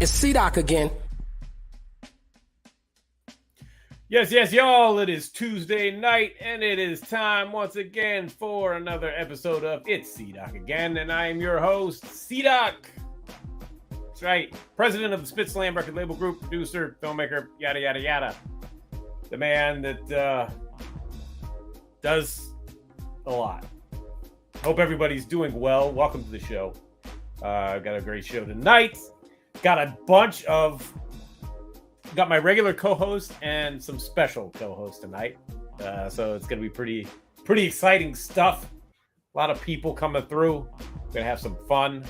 It's C-Doc again. Yes, y'all. It is Tuesday night, and it is time once again for another episode of It's C-Doc again, and I am your host, C-Doc. That's right. President of the Spit Slam record label group, producer, filmmaker, yada, yada, yada. The man that does a lot. Hope everybody's doing well. Welcome to the show. Got a great show tonight. Got my regular co-host and some special co-hosts tonight. So it's going to be pretty exciting stuff. A lot of people coming through. Going to have some fun.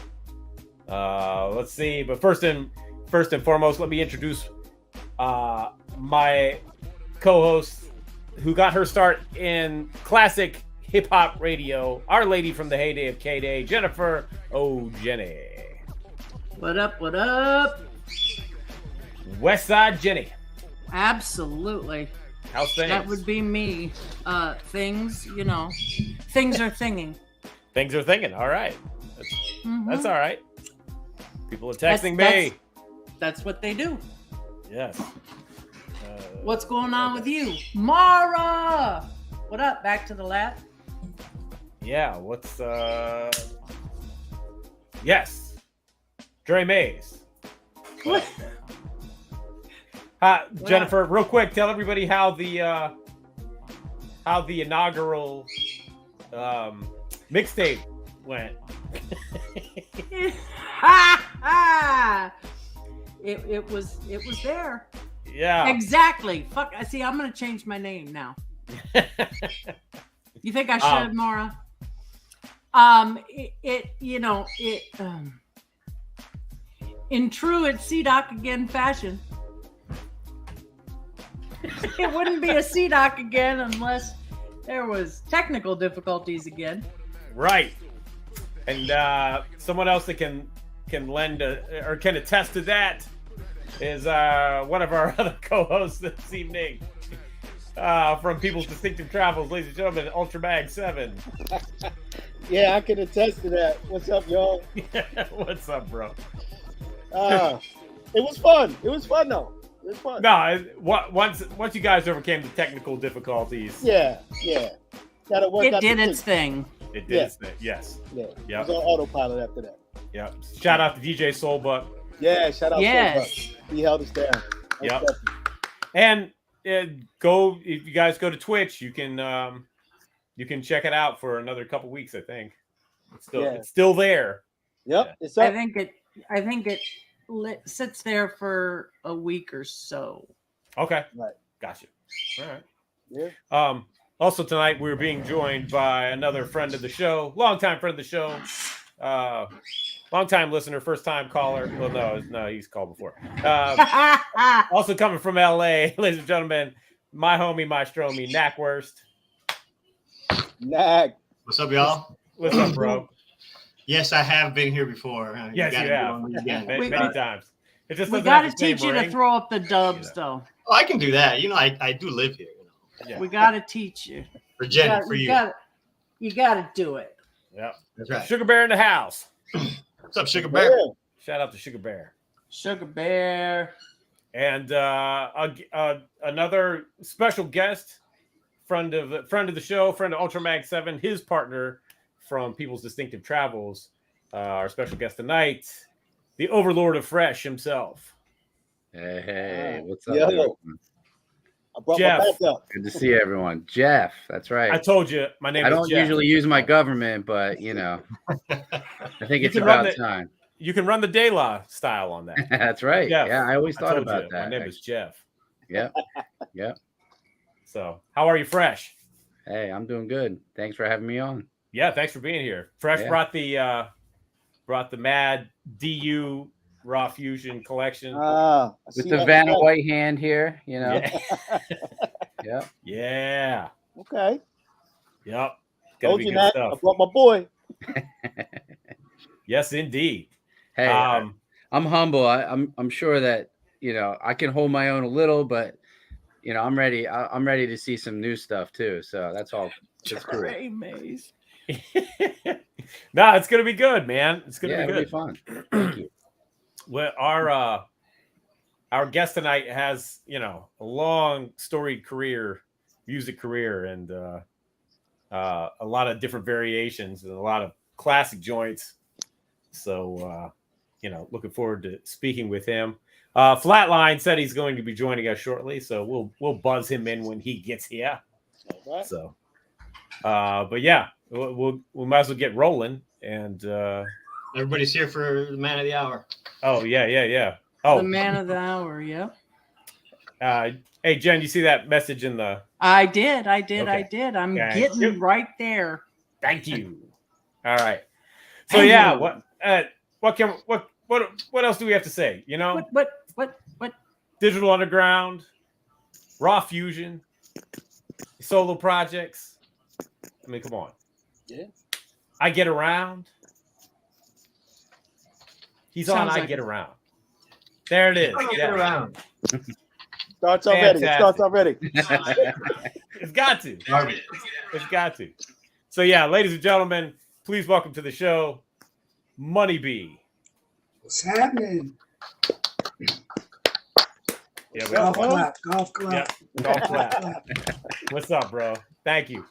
Let's see. But first and foremost, let me introduce my co-host who got her start in classic hip-hop radio. Our lady from the heyday of K-Day, Jennifer Jenny. What up, what up? Westside Jenny. Absolutely. How's things? That would be me. Things, things are thinging. Things are thinking. All right. That's all right. People are texting me. That's what they do. Yes. What's going on with you? Mara! What up? Back to the lab? Yeah, yes. Dre Mays. What? Jennifer, real quick, tell everybody how the inaugural mixtape went. It was there. Yeah. Exactly. Fuck. See, I'm gonna change my name now. You think I should, Mara? In true It's C-Doc again fashion, it wouldn't be a C-Doc again unless there was technical difficulties again. Right. And someone else that can lend or can attest to that is one of our other co-hosts this evening from People's Distinctive Travels, ladies and gentlemen, Ultramag 7. Yeah, I can attest to that. What's up, y'all? What's up, bro? It was fun. It was fun, though. It was fun. No, once you guys overcame the technical difficulties. Yeah. Gotta work it out did its thing. It did its thing, yes. Yeah. Yep. It was on autopilot after that. Yeah. Shout out to DJ Soulbuck. Yeah, shout out Yes. Soulbuck. He held us down. Yep. And if you guys go to Twitch, you can check it out for another couple weeks, I think. It's still there. Yep. Yeah. It's up. I think it sits there for a week or so. Okay. Right. Gotcha. All right. Yeah. Also tonight we're being joined by another friend of the show, longtime friend of the show, longtime listener, first time caller. Well, no, he's called before. Also coming from LA, ladies and gentlemen, my homie, my stromy, Knackwurst. Knack. What's up, y'all? What's up, bro? Yes, I have been here before. Yes, you have. Many times. It just We doesn't got have to the same teach you to ring. throw up the dubs, though. Oh, I can do that. I do live here. Yeah. We got to teach you. For Jen, for you. You got to do it. Yep. That's right. Sugar Bear in the house. What's up, Sugar Bear? Yeah. Shout out to Sugar Bear. Sugar Bear. And another special guest, friend of the show, friend of Ultramag 7, his partner from People's Distinctive Travels, our special guest tonight, the Overlord of Fresh himself. Hey, what's up? Yo. Everyone? I brought Jeff. my back up. Good to see everyone. Jeff, that's right. I told you, my name I is don't Jeff. usually use my government, but I think You it's can run about the- time. You can run the De La style on that. That's right. Jeff. Yeah, I always thought told about you, that. My name is Jeff. Yeah. So, how are you, Fresh? Hey, I'm doing good. Thanks for having me on. Yeah, thanks for being here. Fresh Yeah. brought the Mad DU Raw Fusion collection. I With see the that. Vanna White hand here, Yeah. Yeah. Yeah. Okay. Yep. Gonna Told be you good that. stuff. I brought my boy. Yes, indeed. Hey, I'm humble. I'm sure that I can hold my own a little, but I'm ready. I'm ready to see some new stuff too. So that's all. It's cool. Trey Mays. No, it's gonna be good, man. It's gonna be It'll good. be fun. Thank you. Well, our guest tonight has, a long storied career, music career, and a lot of different variations and a lot of classic joints. So, looking forward to speaking with him. Flatline said he's going to be joining us shortly, so we'll buzz him in when he gets here. Okay. So, but yeah, we might as well get rolling. And Everybody's here for the man of the hour. oh yeah. Oh, The man of the hour. Yep. Hey Jen, you see that message in the? I did. Okay. I'm Yeah, getting yep. right there. Thank you. All right. So Thank yeah, you. what else do we have to say? What? Digital Underground, Raw Fusion, solo projects. I mean, come on. Yeah. I Get Around. He's on Sounds I like Get it. Around. There it is. Get Yeah. around. Starts already. Fantastic. It starts already. It's got to. Garbage. It's got to. So yeah, ladies and gentlemen, please welcome to the show, Money B. What's happening? Yeah, Golf clap. Golf clap. Yeah, golf clap. What's up, bro? Thank you.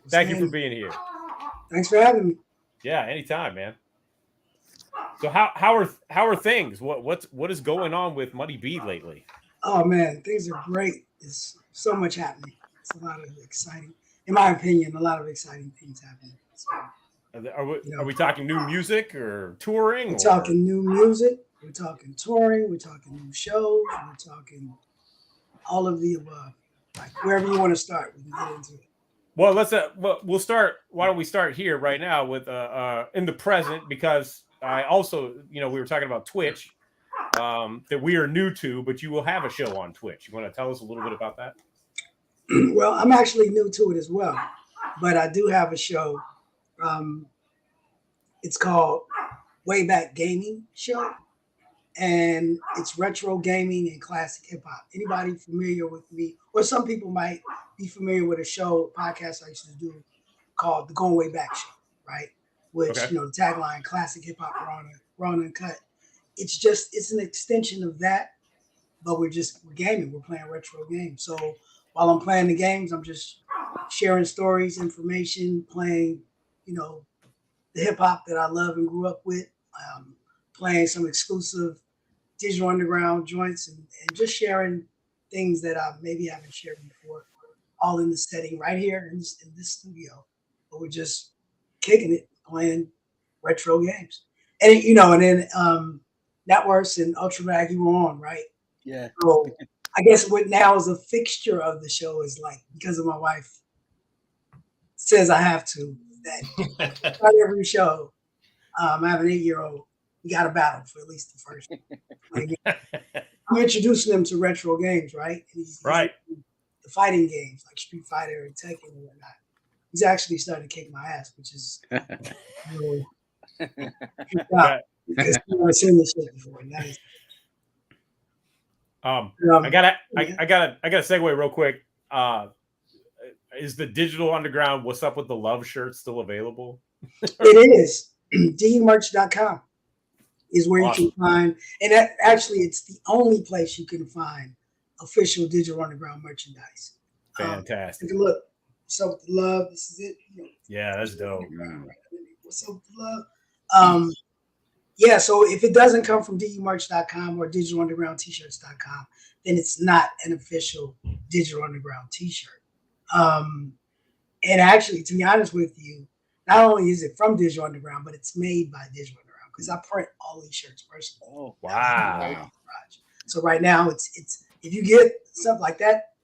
Thank you for being here. Thanks for having me. Yeah, anytime, man. So how are things? What is going on with Money B lately? Oh man, things are great. There's so much happening. It's a lot of exciting, in my opinion, a lot of exciting things happening. So, Are we talking new music or touring? we're talking new music. We're talking touring. We're talking new shows. We're talking all of the above. Like wherever you want to start, we can get into it. Well, we'll start. Why don't we start here right now with in the present, because I also, we were talking about Twitch that we are new to, but you will have a show on Twitch. You want to tell us a little bit about that? Well, I'm actually new to it as well, but I do have a show. It's called Way Back Gaming Show, and it's retro gaming and classic hip hop. Anybody familiar with me, or some people might be familiar with a podcast I used to do called The Going Way Back Show, right? Which, Okay. the tagline, classic hip hop raw and cut. It's an extension of that, but we're gaming. We're playing retro games. So while I'm playing the games, I'm just sharing stories, information, playing, the hip hop that I love and grew up with, playing some exclusive digital underground joints and just sharing things that I maybe haven't shared before, all in the setting right here in this studio. But we're just kicking it, playing retro games. And, and then Networks and Ultra Mag, you were on, right? Yeah. So I guess what now is a fixture of the show is like, because of my wife says I have to, that not every show, I have an 8-year-old, we got to battle for at least the first. Like, I'm introducing them to retro games, right? And he's Right. the fighting games like Street Fighter and Tekken and whatnot. He's actually starting to kick my ass, which is because I've never seen this shit before. And that is, I gotta segue real quick. Is the Digital Underground What's Up with the Love shirt still available? it is. DMerch.com is where Awesome. you can find, and that, actually it's the only place you can find official Digital Underground merchandise. Fantastic. Take a look. What's up with the love? This is it. Yeah, that's dope. What's up with the love? Yeah, so if it doesn't come from DUmerch.com or digitalundergroundt-shirts.com, then it's not an official Digital Underground t-shirt. And actually, to be honest with you, not only is it from Digital Underground, but it's made by Digital Underground because I print all these shirts personally. Oh, Wow. So right now, it's if you get something like that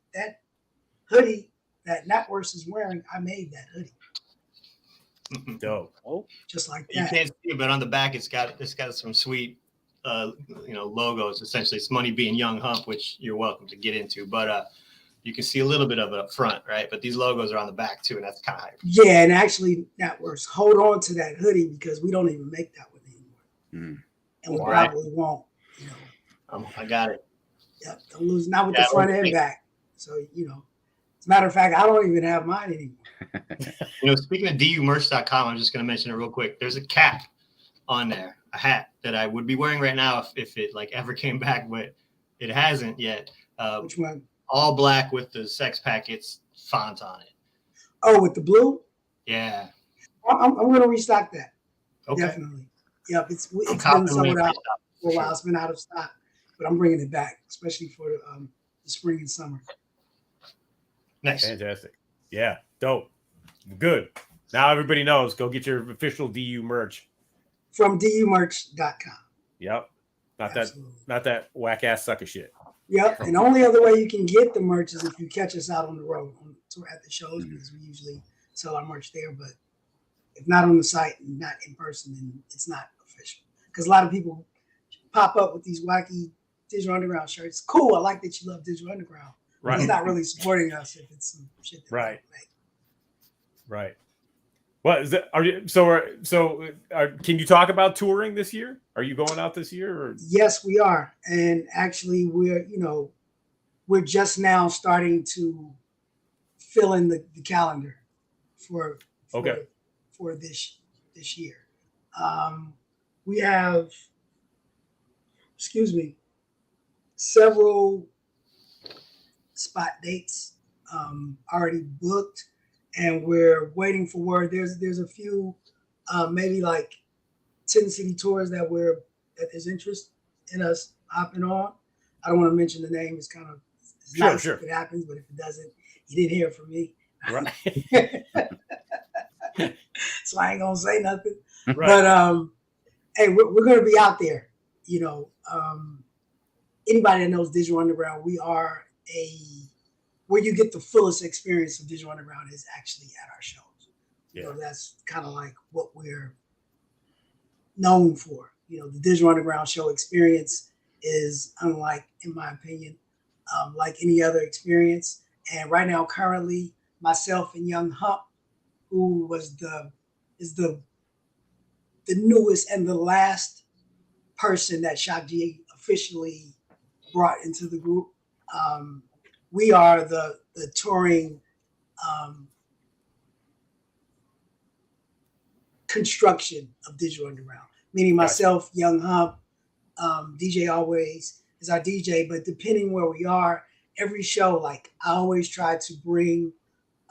hoodie that Networks is wearing, I made that hoodie Dope. just like You that. can't see it, but on the back it's got some sweet logos. Essentially, it's Money being Young Hump, which you're welcome to get into. But you can see a little bit of it up front, right? But these logos are on the back too, and that's kind of hype. Yeah, and actually, Networks, hold on to that hoodie because we don't even make that one anymore, and we probably won't. I got it. Yep, don't lose. Not with the front and back. So, as a matter of fact, I don't even have mine anymore. Speaking of dumerch.com, I'm just going to mention it real quick. There's a cap on there, a hat that I would be wearing right now if it like ever came back, but it hasn't yet. Which one? All black with the Sex Packets font on it. Oh, with the blue? Yeah. I'm going to restock that. Okay. Definitely. Yep. It's been confident sold out for a while. Sure. It's been out of stock, but I'm bringing it back, especially for the spring and summer. Nice. Fantastic. Yeah. Dope. Good. Now everybody knows. Go get your official DU merch. From dumerch.com. Yep. Absolutely. Not that whack ass sucker shit. Yep. And the only other way you can get the merch is if you catch us out on the road at the shows, because we usually sell our merch there. But if not on the site and not in person, then it's not official. Because a lot of people pop up with these wacky Digital Underground shirts. Cool. I like that you love Digital Underground. Right. But it's not really supporting us if it's some shit that right. we make. Right. What is that? Are you can you talk about touring this year? Are you going out this year? Or? Yes, we are. And actually we're just now starting to fill in the calendar for this year. We have several spot dates already booked, and we're waiting for word. There's a few maybe like 10 city tours that there's interest in us hopping on. I don't want to mention the name. It's kind of nice if it happens, but if it doesn't, you didn't hear from me. Right. So I ain't gonna say nothing. Right. But hey, we're gonna be out there. Anybody that knows Digital Underground, we are where you get the fullest experience of Digital Underground is actually at our shows. Yeah. That's kind of like what we're known for. The Digital Underground show experience is unlike, in my opinion, like any other experience. And right now, currently, myself and Young Hump, who is the newest and the last person that Shock G officially brought into the group. We are the touring construction of Digital Underground, meaning myself, Young Hump, DJ Always is our DJ, but depending where we are, every show, like I always try to bring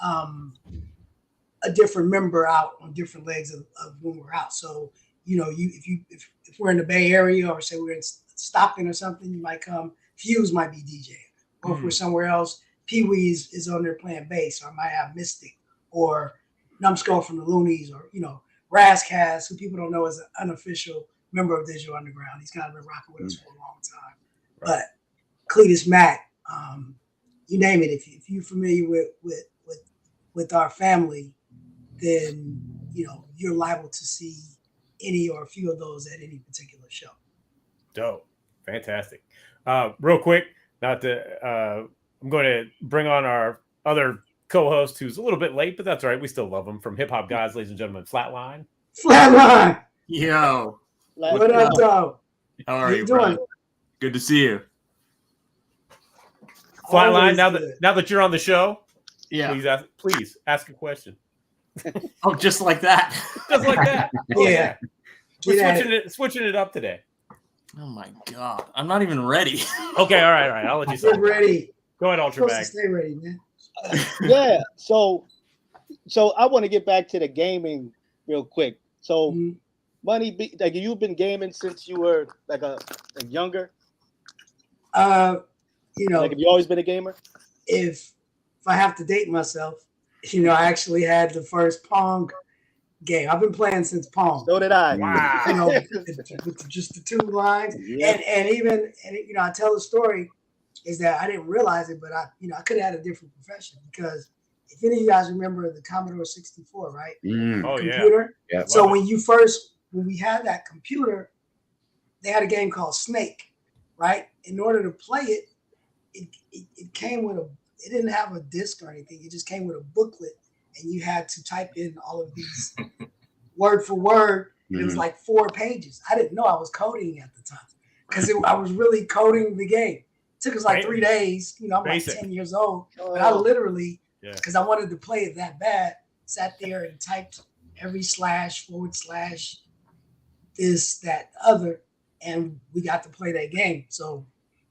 a different member out on different legs of when we're out. So, if we're in the Bay Area, or say we're in Stockton or something, you might come. Fuse might be DJ. Or if we're somewhere else, Pee Wee's is on there playing bass, or I might have Mystic or Numbskull from the Loonies, or Razcast, who people don't know is an unofficial member of Digital Underground. He's kind of been rocking with us for a long time. Right. But Cletus Mack, you name it. If you're familiar with our family, then you're liable to see any or a few of those at any particular show. Dope, fantastic. Real quick, I'm going to bring on our other co-host who's a little bit late, but that's all right. We still love him. From Hip Hop Guys, ladies and gentlemen, Flatline. Yo. What up, dog? How are you doing? Good to see you. Flatline, now that you're on the show, yeah, please ask a question. Oh, just like that. Just like that. Yeah. We're switching it up today. Oh my God. I'm not even ready. Okay, all right. I'll let you say. Get ready. Go ahead, Ultra Bag. Stay ready, man. Yeah. So I want to get back to the gaming real quick. So Money, like you've been gaming since you were like younger? Like have you always been a gamer? If I have to date myself, I actually had the first Pong game. I've been playing since Pong. So did I. Wow. With just the two lines. Yeah. And even I tell the story is that I didn't realize it, but I could have had a different profession, because if any of you guys remember the Commodore 64, right? Oh, computer. Yeah. So when we had that computer, they had a game called Snake, right? In order to play it, it came with it didn't have a disc or anything. It just came with a booklet, and you had to type in all of these word for word. And it was like 4 pages. I didn't know I was coding at the time, because I was really coding the game. Took us like 3 days. You know, I'm like 10 years old, but I literally, because I wanted to play it that bad, sat there and typed every / this, that, other, and we got to play that game. So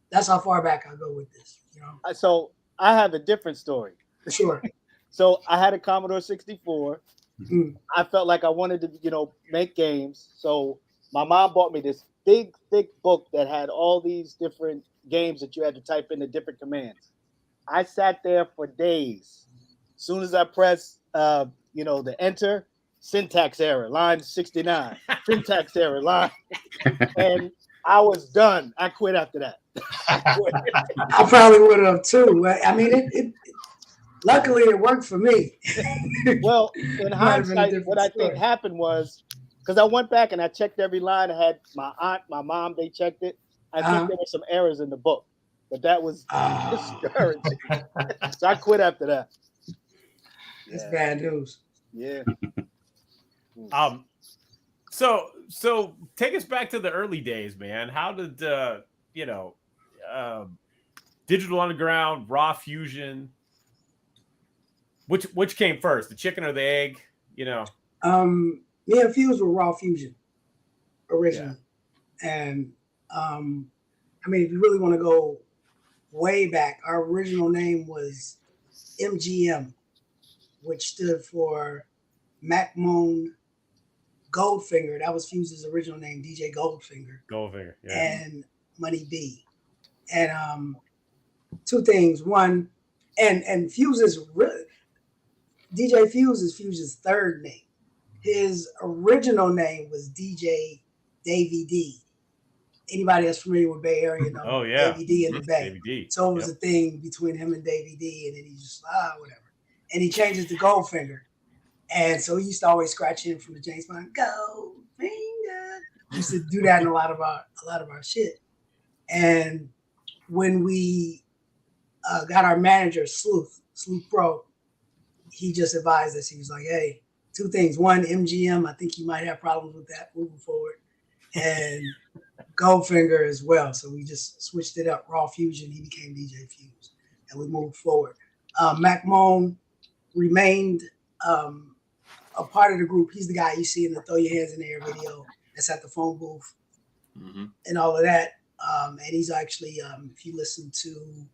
that's how far back I go with this. You know. So I have a different story. Sure. So I had a Commodore 64. Mm. I felt like I wanted to, you know, make games. So my mom bought me this big, thick book that had all these different games that you had to type in the different commands. I sat there for days. As soon as I pressed, you know, the enter, syntax error, line 69, syntax error, line, and I was done. I quit after that. I probably would have too. I mean, it luckily it worked for me. Well, in hindsight, what I think happened was, because I went back and I checked every line. I had my aunt, my mom, they checked it. I think there were some errors in the book, but that was discouraging. So I quit after that. That's bad news. Yeah. So take us back to the early days, man. How did Digital Underground, Raw Fusion, which came first, the chicken or the egg? You know. Me and Fuse were Raw Fusion originally, and I mean, if you really want to go way back, our original name was MGM, which stood for MacMoan Goldfinger. That was Fuse's original name, DJ Goldfinger. Goldfinger, yeah. And Money B. And two things. One, and Fuse's DJ Fuse is Fuse's third name. His original name was DJ Davey D. Anybody that's familiar with Bay Area know Davey D in the Bay. So it was a thing between him and Davey D, and then he just whatever. And he changed it to Goldfinger. And so he used to always scratch in from the James Bond, Goldfinger. He used to do that in a lot of our shit. And when we got our manager, Sleuth Pro, he just advised us. He was like, hey, two things. One, MGM, I think you might have problems with that moving forward. And Goldfinger as well. So we just switched it up. Raw Fusion, he became DJ Fuse. And we moved forward. MacMoan remained a part of the group. He's the guy you see in the Throw Your Hands in the Air video that's at the phone booth and all of that. And he's actually, if you listen to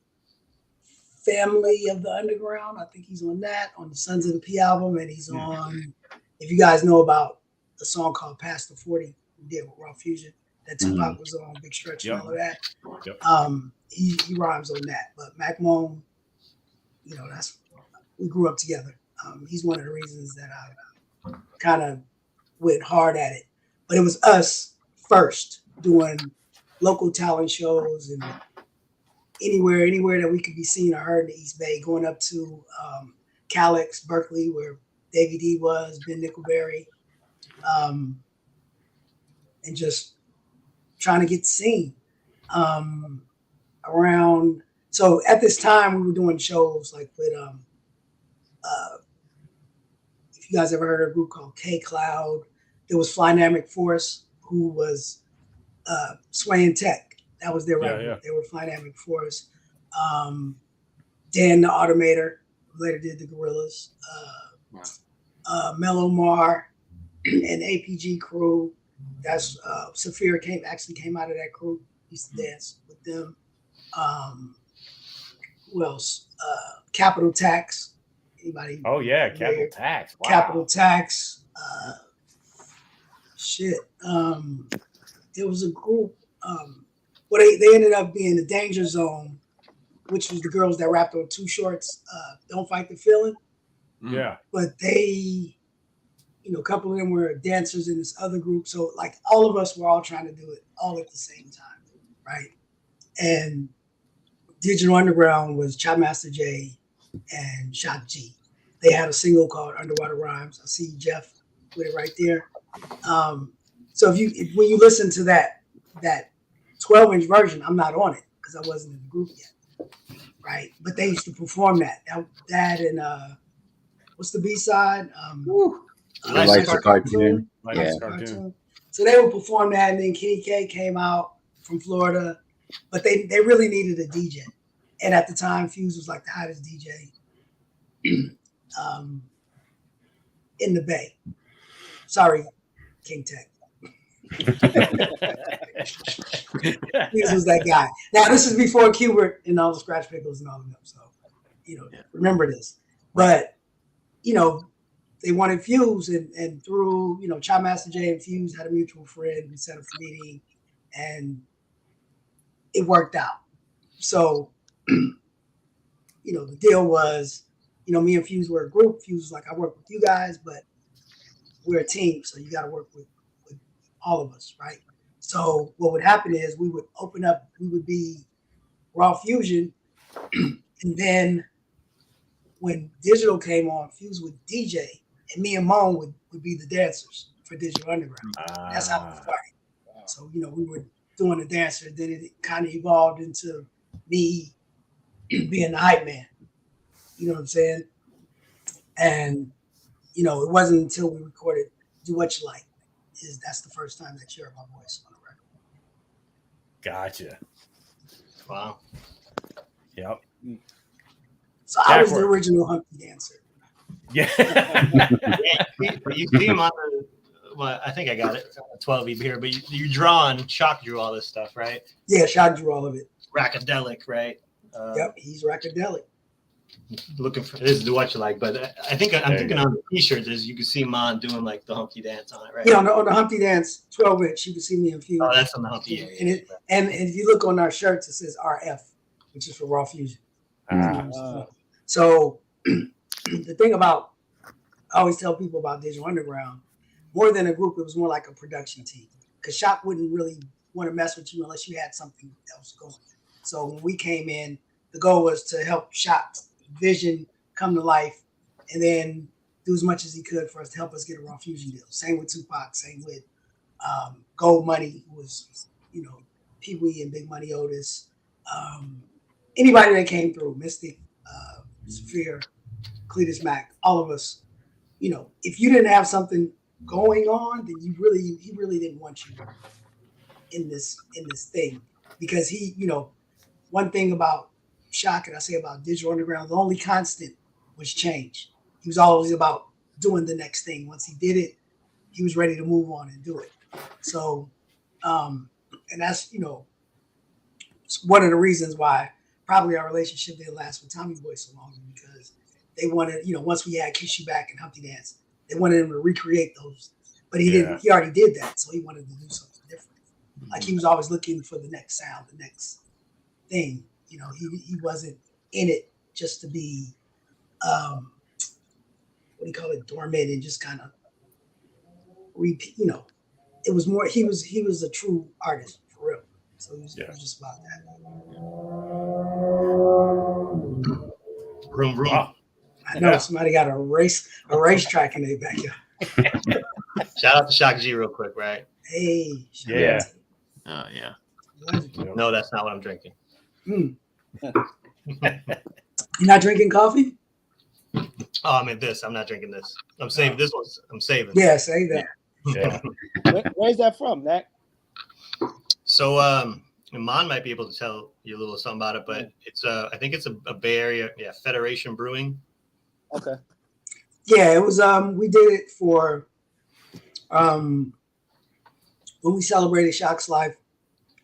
Family of the Underground, I think he's on that, on the Sons of the P album. And he's on, if you guys know about the song called Past the 40, we did with Raw Fusion, that Tupac was on, Big Stretch and all of that. He rhymes on that. But MacMoan, you know, we grew up together. He's one of the reasons that I kind of went hard at it. But it was us first doing local talent shows and anywhere that we could be seen or heard in the East Bay, going up to Calix, Berkeley, where Davey D was, Ben Nickelberry, and just trying to get seen around. So at this time, we were doing shows like with if you guys ever heard of a group called K Cloud, there was Flynamic Force, who was Swaying Tech. That was their record. They were Flynamic Force. Dan the Automator, who later did the Gorillas. Mellow Mar and APG crew. That's Saphir came out of that crew. Used to dance with them. Who else? Capital Tax. Anybody? Oh yeah, Capital Tax. Wow. Capital Tax. There was a group. Well, they ended up being the Danger Zone, which was the girls that rapped on Too Short's "Don't Fight the Feeling." Yeah. But they, you know, a couple of them were dancers in this other group. So like all of us were all trying to do it all at the same time, right? And Digital Underground was Chop Master J and Shock G. They had a single called Underwater Rhymes. I see Jeff with it right there. So when you listen to that 12-inch version, I'm not on it because I wasn't in the group yet, right? But they used to perform that and what's the B-side? Lights a Cartoon. Cartoon. So they would perform that, and then Kenny K came out from Florida but they really needed a DJ. And at the time, Fuse was like the hottest DJ in the Bay. Sorry, King Tech. Fuse was that guy. Now, this is before Qbert and all the Scratch Pickles and all of them. So, remember this. But, they wanted Fuse, and through, Child Master J and Fuse had a mutual friend. We set up a meeting, and it worked out. So, the deal was, me and Fuse were a group. Fuse was like, I work with you guys, but we're a team, so you got to work with all of us, right? So what would happen is we would open up, we would be Raw Fusion, and then when digital came on, Fuse would DJ, and me and Moan would be the dancers for Digital Underground. That's how it started. So, we were doing the dancer, then it kind of evolved into me being the hype man. You know what I'm saying? And, it wasn't until we recorded Do What You Like, that's the first time that you heard my voice on the record. Gotcha. Wow. Yep. So I was the original Humpty Dancer. Yeah. You see him on the, well, I think I got it, 12 here, but you draw and Shock drew all this stuff, right? Yeah, Shock drew all of it. Rackadelic, right? Yep, he's Rackadelic. Looking for this is Do What You Like, but I think I'm thinking on the t-shirts is you can see Mon doing like the Humpty Dance on it, right? Yeah, on the Humpty Dance 12-inch, you can see me and Fuse. Oh, that's on the Humpty. Yeah, and if you look on our shirts, it says RF, which is for Raw Fusion. So the thing about, I always tell people about Digital Underground, more than a group, it was more like a production team. Because Shock wouldn't really want to mess with you unless you had something else going. So when we came in, the goal was to help Shock's vision come to life, and then do as much as he could for us to help us get a Raw Fusion deal. Same with Tupac, same with Gold Money, who was, Pee Wee and Big Money Otis. Anybody that came through, Mystic, Sphere, Cletus Mack, all of us, if you didn't have something going on, then he really didn't want you in this thing. Because he, one thing about Shock, and I say about Digital Underground, the only constant was change. He was always about doing the next thing. Once he did it, he was ready to move on and do it. So, and that's, one of the reasons why probably our relationship didn't last with Tommy Boy so long, because they wanted, once we had Kiss You Back and Humpty Dance, they wanted him to recreate those, but he didn't. He already did that, so he wanted to do something different. Like he was always looking for the next sound, the next thing. He wasn't in it just to be, what do you call it, dormant and just kind of repeat. It was more. He was a true artist for real. So it was just about that. Vroom, vroom. Wow. I know somebody got a racetrack in their backyard. Shout out to Shock G real quick, right? Hey. Yeah. Oh, yeah. No, that's not what I'm drinking. You're not drinking coffee? Oh, I mean this. I'm not drinking this. I'm saving this one. I'm saving. Yeah, say that. Yeah. Where's that from, Mac? So, Mon might be able to tell you a little something about it, but it's I think it's a Bay Area, Federation Brewing. Okay. Yeah, it was. We did it for when we celebrated Shock's life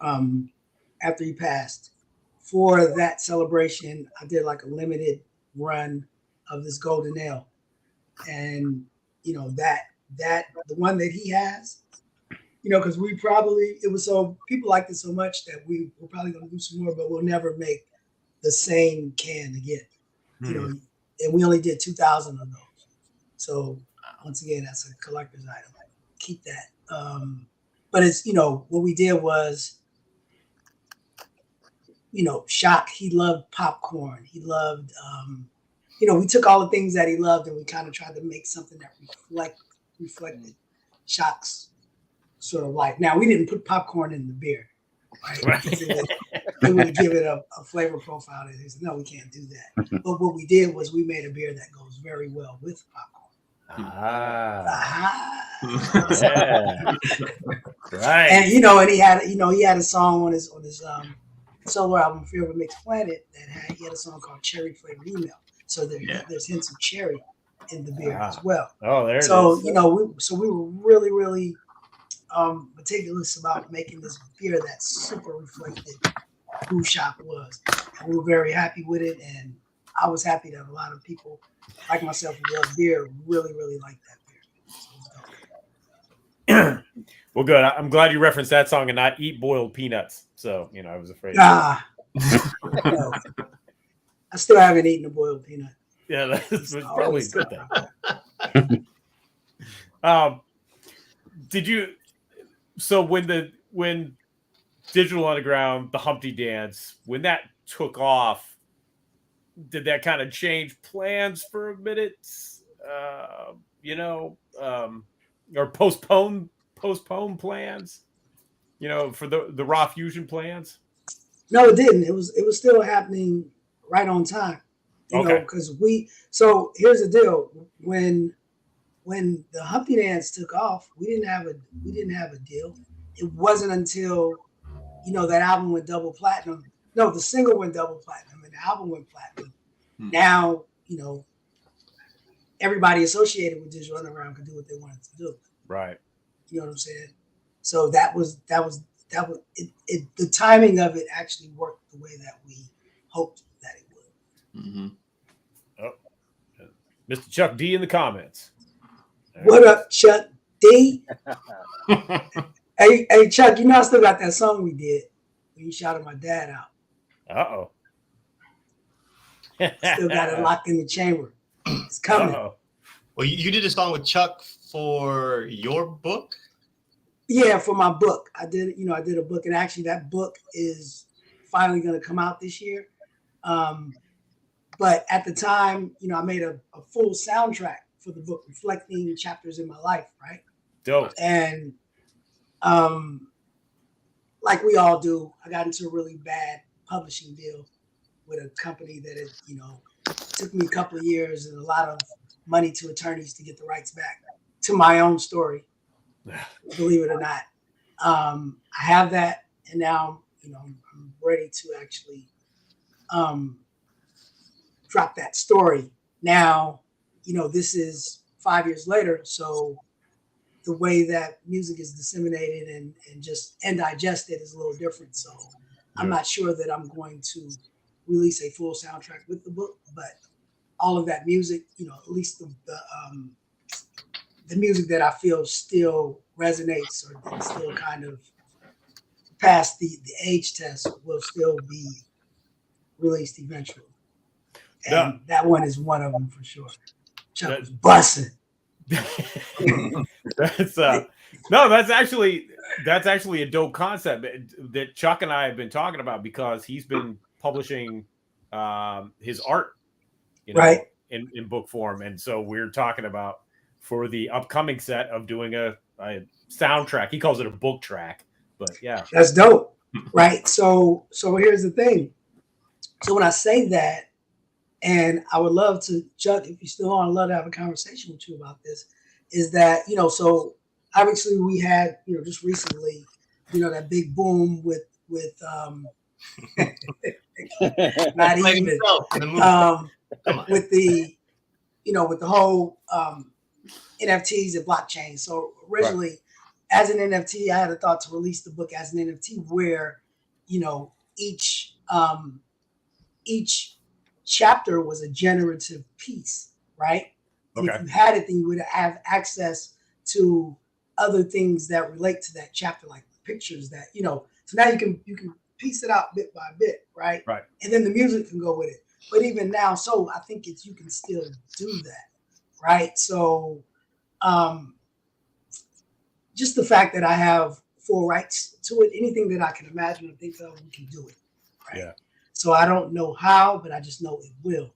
after he passed. For that celebration, I did like a limited run of this golden ale, and that the one that he has, because it was so people liked it so much that we're probably going to do some more, but we'll never make the same can again. And we only did 2,000 of those. So once again, that's a collector's item. Keep that. But it's what we did was. Shock, he loved popcorn. He loved, we took all the things that he loved and we kind of tried to make something that reflected Shock's sort of life. Now, we didn't put popcorn in the beer, right? It would give it a flavor profile. They said, no, we can't do that. But what we did was we made a beer that goes very well with popcorn. Yeah. Right. And, and he had a song on his solo album Fear of a Mixed Planet that he had a song called Cherry Flavored Email. So there's hints of cherry in the beer as well. Oh, there it is. So we were really, really meticulous about making this beer that super reflected who Shock was. And we were very happy with it, and I was happy that a lot of people like myself who love beer really, really like that beer. So well, good. I'm glad you referenced that song and not Eat Boiled Peanuts. So, I was afraid. No. I still haven't eaten a boiled peanut. Yeah, that's probably a good thing. Did you? So when Digital Underground, the Humpty Dance, when that took off, did that kind of change plans for a minute? Or postpone plans? For the Raw Fusion plans? No, it didn't. It was still happening right on time. Because so here's the deal. When the Humpty Dance took off, we didn't have a deal. It wasn't until that album went double platinum. No, the single went double platinum and the album went platinum. Now, everybody associated with Digital Underground could do what they wanted to do. Right. You know what I'm saying? So that was it. The timing of it actually worked the way that we hoped that it would. Mm-hmm. Oh, Mr. Chuck D in the comments. What up, Chuck D? Hey, Chuck, I still got that song we did when you shouted my dad out. Uh-oh. Still got it locked in the chamber. It's coming. Uh-oh. Well, you did a song with Chuck for your book? Yeah, for my book. I did a book, and actually that book is finally going to come out this year. But at the time, I made a full soundtrack for the book reflecting chapters in my life, right? Dope. And like we all do, I got into a really bad publishing deal with a company that it took me a couple of years and a lot of money to attorneys to get the rights back to my own story. Believe it or not, I have that, and now I'm ready to actually drop that story. Now, this is 5 years later, so the way that music is disseminated and digested is a little different. So I'm not sure that I'm going to release a full soundtrack with the book, but all of that music, at least the music that I feel still resonates or still kind of past the age test will still be released eventually. And that one is one of them for sure. Chuck was busting. That's actually a dope concept that Chuck and I have been talking about, because he's been publishing his art, right, in book form, and so we're talking about for the upcoming set of doing a soundtrack. He calls it a book track, but yeah, that's dope, right? So here's the thing. So when I say that, and I would love to, Chuck, if you're still on, I'd love to have a conversation with you about this, is that, so obviously we had, just recently, that big boom with not even, with the, with the whole NFTs and blockchain. So originally, as an NFT, I had a thought to release the book as an NFT where, each chapter was a generative piece, right? And if you had it, then you would have access to other things that relate to that chapter, like pictures that, so now you can piece it out bit by bit, right? Right. And then the music can go with it. But even now, so I think you can still do that, right? So just the fact that I have full rights to it, anything that I can imagine or think of, we can do it, right? Yeah. So I don't know how, but I just know it will,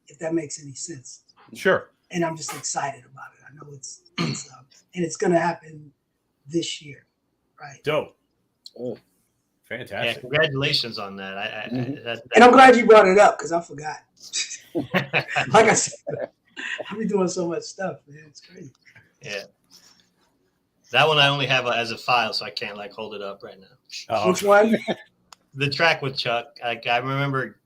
if that makes any sense. Sure. And I'm just excited about it. I know it's and it's going to happen this year, right? Dope. Oh, fantastic! Yeah, congratulations on that. And I'm glad you brought it up because I forgot. Like I said, I've been doing so much stuff, man. It's crazy. Yeah. That one I only have as a file, so I can't hold it up right now. Which one? the track with Chuck, like I don't remember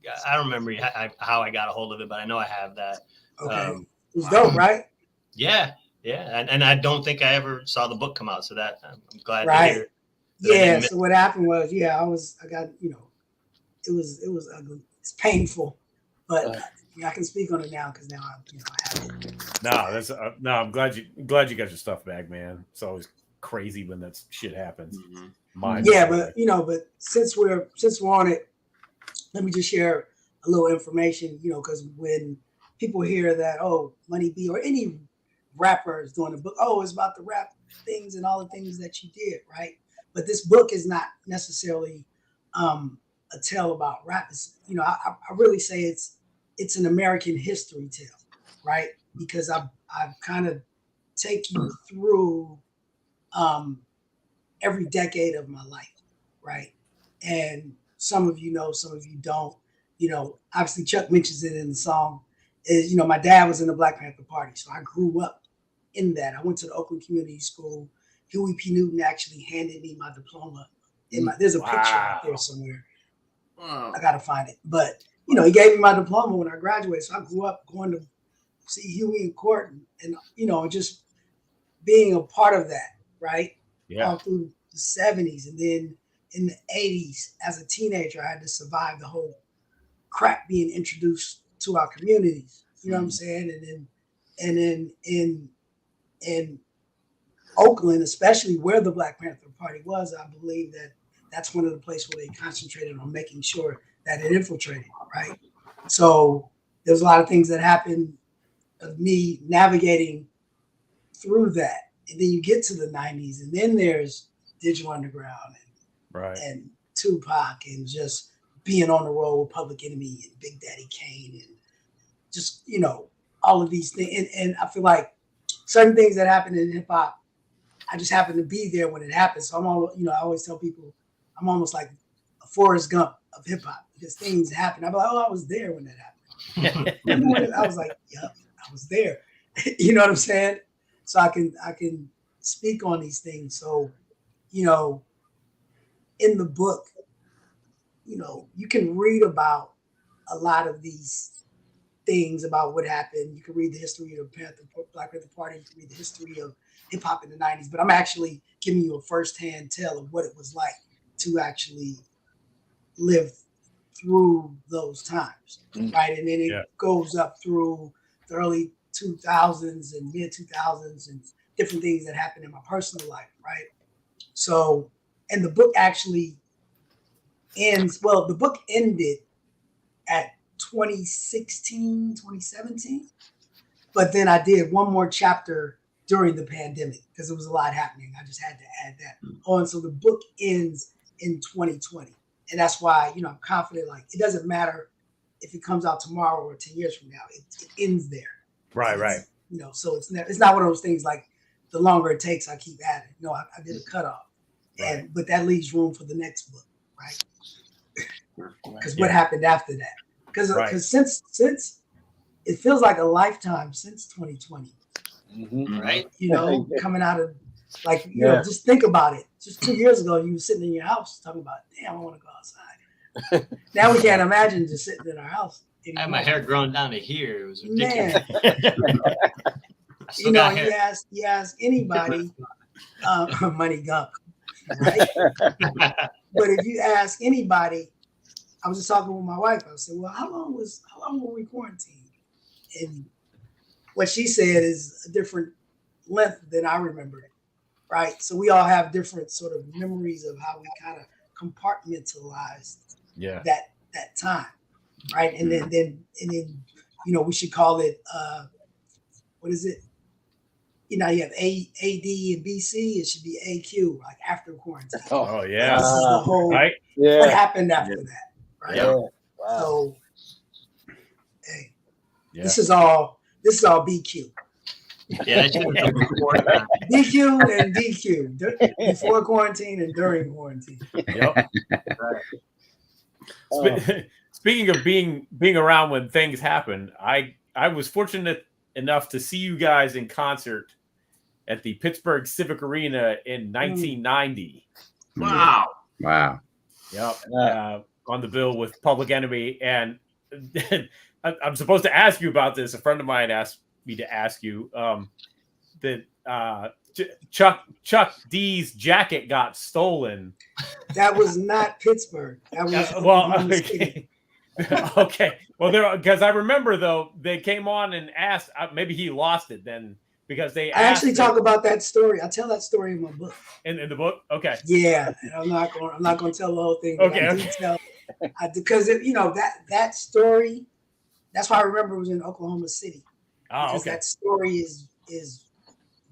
how I got a hold of it, but I know I have that. Okay. It was dope, right? Yeah. And I don't think I ever saw the book come out, so that I'm glad to Right. hear. Yeah. So what happened was, I got, it was ugly. It's painful, but I can speak on it now because now I have it. No, I'm glad you got your stuff back, man. It's always crazy when that shit happens. But since we're on it, let me just share a little information, because when people hear that, Money B or any rapper is doing a book, it's about the rap things and all the things that you did, right? But this book is not necessarily a tale about rap. It's, I really say it's an American history tale, right? Because I've kind of take you through every decade of my life, right? And some of you know, some of you don't. Obviously Chuck mentions it in the song. Is my dad was in the Black Panther Party, so I grew up in that. I went to the Oakland Community School. Huey P. Newton actually handed me my diploma. There's a picture out there somewhere. Wow. I gotta find it, but he gave me my diploma when I graduated. So I grew up going to see Huey in court, and just being a part of that, right? Yeah. All through the 70s, and then in the 80s, as a teenager, I had to survive the whole crap being introduced to our communities. You know what I'm saying? And then in Oakland, especially where the Black Panther Party was, I believe that's one of the places where they concentrated on making sure that it infiltrated, right? So there's a lot of things that happened of me navigating through that. And then you get to the 90s, and then there's Digital Underground and Tupac, and just being on the road with Public Enemy and Big Daddy Kane, and just, all of these things. And I feel like certain things that happen in hip hop, I just happen to be there when it happens. So I'm all, I always tell people I'm almost like a Forrest Gump of hip hop, because things happen. I'm like, I was there when that happened. I was like, yep, I was there. You know what I'm saying? So I can speak on these things. So, in the book, you can read about a lot of these things about what happened. You can read the history of Black Panther Party. You can read the history of hip hop in the 90s. But I'm actually giving you a firsthand tale of what it was like to actually live through those times, right? And then it goes up through the early 2000s and mid 2000s and different things that happened in my personal life, right? So, and the book actually ends, the book ended at 2016, 2017, but then I did one more chapter during the pandemic because there was a lot happening. I just had to add that on. So the book ends in 2020. And that's why, I'm confident, like, it doesn't matter if it comes out tomorrow or 10 years from now, it ends there. Right. So it's not one of those things like the longer it takes, I keep adding. No, I did a cutoff. But that leaves room for the next book, right? Because what happened after that? Because since it feels like a lifetime since 2020. Mm-hmm. Right. Coming out of just think about it. Just 2 years ago, you were sitting in your house talking about, damn, I want to go outside. Now we can't imagine just sitting in our house anymore. I had my hair grown down to here. It was ridiculous. You ask anybody, Money Gump, right? But if you ask anybody, I was just talking with my wife. I said, well, how long were we quarantined? And what she said is a different length than I remembered it, right? So we all have different sort of memories of how we kind of compartmentalized that time, right? And then we should call it what is it? You have AD and BC. It should be AQ, like after quarantine. Oh yeah, this is the whole what happened after that, right? Yeah. Wow. So, hey, this is all BQ. Yeah, BQ and DQ before quarantine and during quarantine. Yep. Speaking of being around when things happen, I was fortunate enough to see you guys in concert at the Pittsburgh Civic Arena in 1990. Wow. Yep. On the bill with Public Enemy. And I'm supposed to ask you about this. A friend of mine asked me to ask you that Chuck D's jacket got stolen. That was not Pittsburgh. That was well, okay. Okay. Well, because I remember though they came on and asked. Maybe he lost it then because they. I actually talk about that story. I tell that story in my book. In the book, okay. Yeah, I'm not going to tell the whole thing. Okay. Because that story. That's why I remember it was in Oklahoma City. Oh, because okay. that story is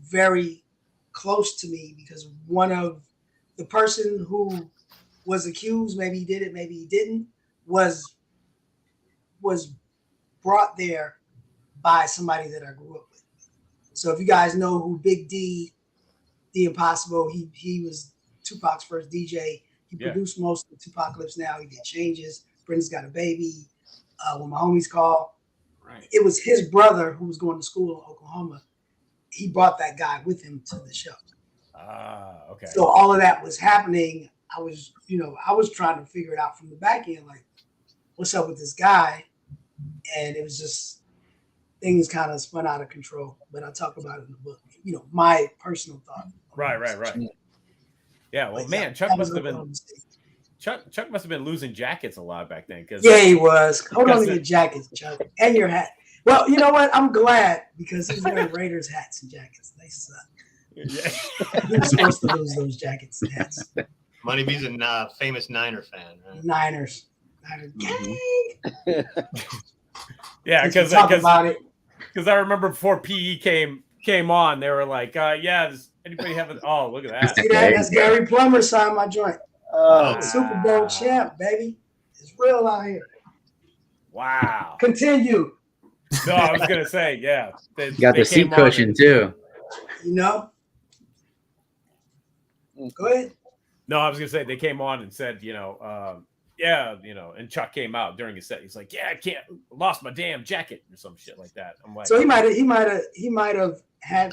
very close to me because one of the person who was accused, maybe he did it, maybe he didn't, was brought there by somebody that I grew up with. So if you guys know who Big D, The Impossible, he was Tupac's first DJ. He produced most of the Tupac clips now. He did Changes. Brenda's Got a Baby. When My Homies Call. Right. It was his brother who was going to school in Oklahoma. He brought that guy with him to the show. Okay. So all of that was happening. I was trying to figure it out from the back end, like, what's up with this guy? And it was just things kind of spun out of control. But I talk about it in the book. My personal thought. Right. Yeah. Well, man, Chuck must have been losing jackets a lot back then. Yeah, he was. Hold on to your jackets, Chuck, and your hat. Well, you know what? I'm glad because he's wearing Raiders hats and jackets. They suck. Yeah. He was supposed to lose those jackets and hats. Money B's a famous Niner fan, right? Niners. Gang. Yeah, because I remember before PE came on, they were like, does anybody have it? Oh, look at that. See that? That's Gary Plummer signed my joint. Super Bowl champ, baby. It's real out here. Wow. Continue. No, I was gonna say, yeah. You got the seat cushion too. Go ahead. No, I was gonna say they came on and said, and Chuck came out during his set. He's like, I lost my damn jacket or some shit like that. I'm like, so we might have had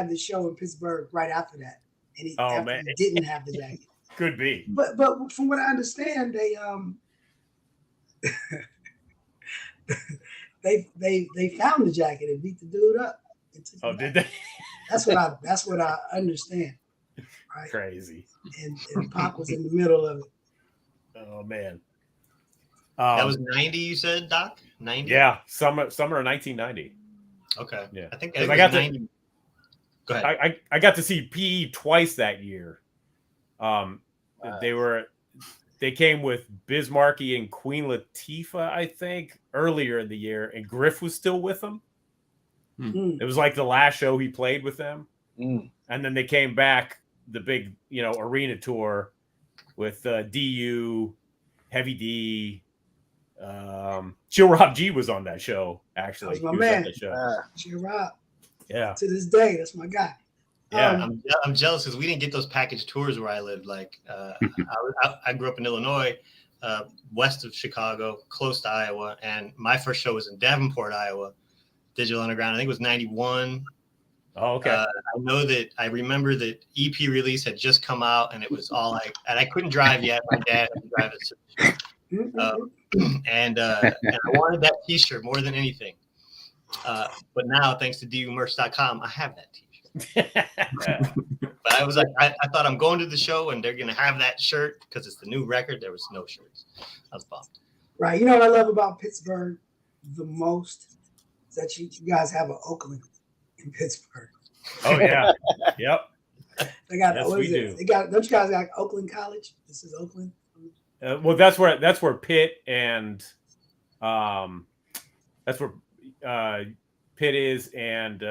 the show in Pittsburgh right after that, and he didn't have the jacket. Could be. But from what I understand, they found the jacket and beat the dude up. Oh, did they? That's what I understand. Right? Crazy. And Pac was in the middle of it. Oh man. That was 90, you said, Doc? 90? Yeah, summer of 1990. Okay. Yeah. I think I got 90. Go ahead. I got to see PE twice that year. They came with Biz Markie and Queen Latifah, I think, earlier in the year, and Griff was still with them. It was like the last show he played with them. And then they came back the big, arena tour with DU, Heavy D. Chill Rob G was on that show, actually. That was my man. Chill Rob. Yeah. To this day, that's my guy. Yeah. I'm jealous because we didn't get those package tours where I lived. Like, I grew up in Illinois, west of Chicago, close to Iowa. And my first show was in Davenport, Iowa, Digital Underground. I think it was 91. Oh, okay. I remember that EP release had just come out and it was all like, and I couldn't drive yet. My dad had to drive it. And I wanted that t-shirt more than anything. But now, thanks to dumerch.com, I have that t-shirt. But I was like, I thought I'm going to the show and they're going to have that shirt because it's the new record. There was no shirts. I was bummed. Right. You know what I love about Pittsburgh the most is that you guys have an Oakland in Pittsburgh. Oh yeah. Yep. They got yes, what is it? They got, don't you guys got Oakland College? This is Oakland. Well, that's where Pitt and that's where Pitt is, and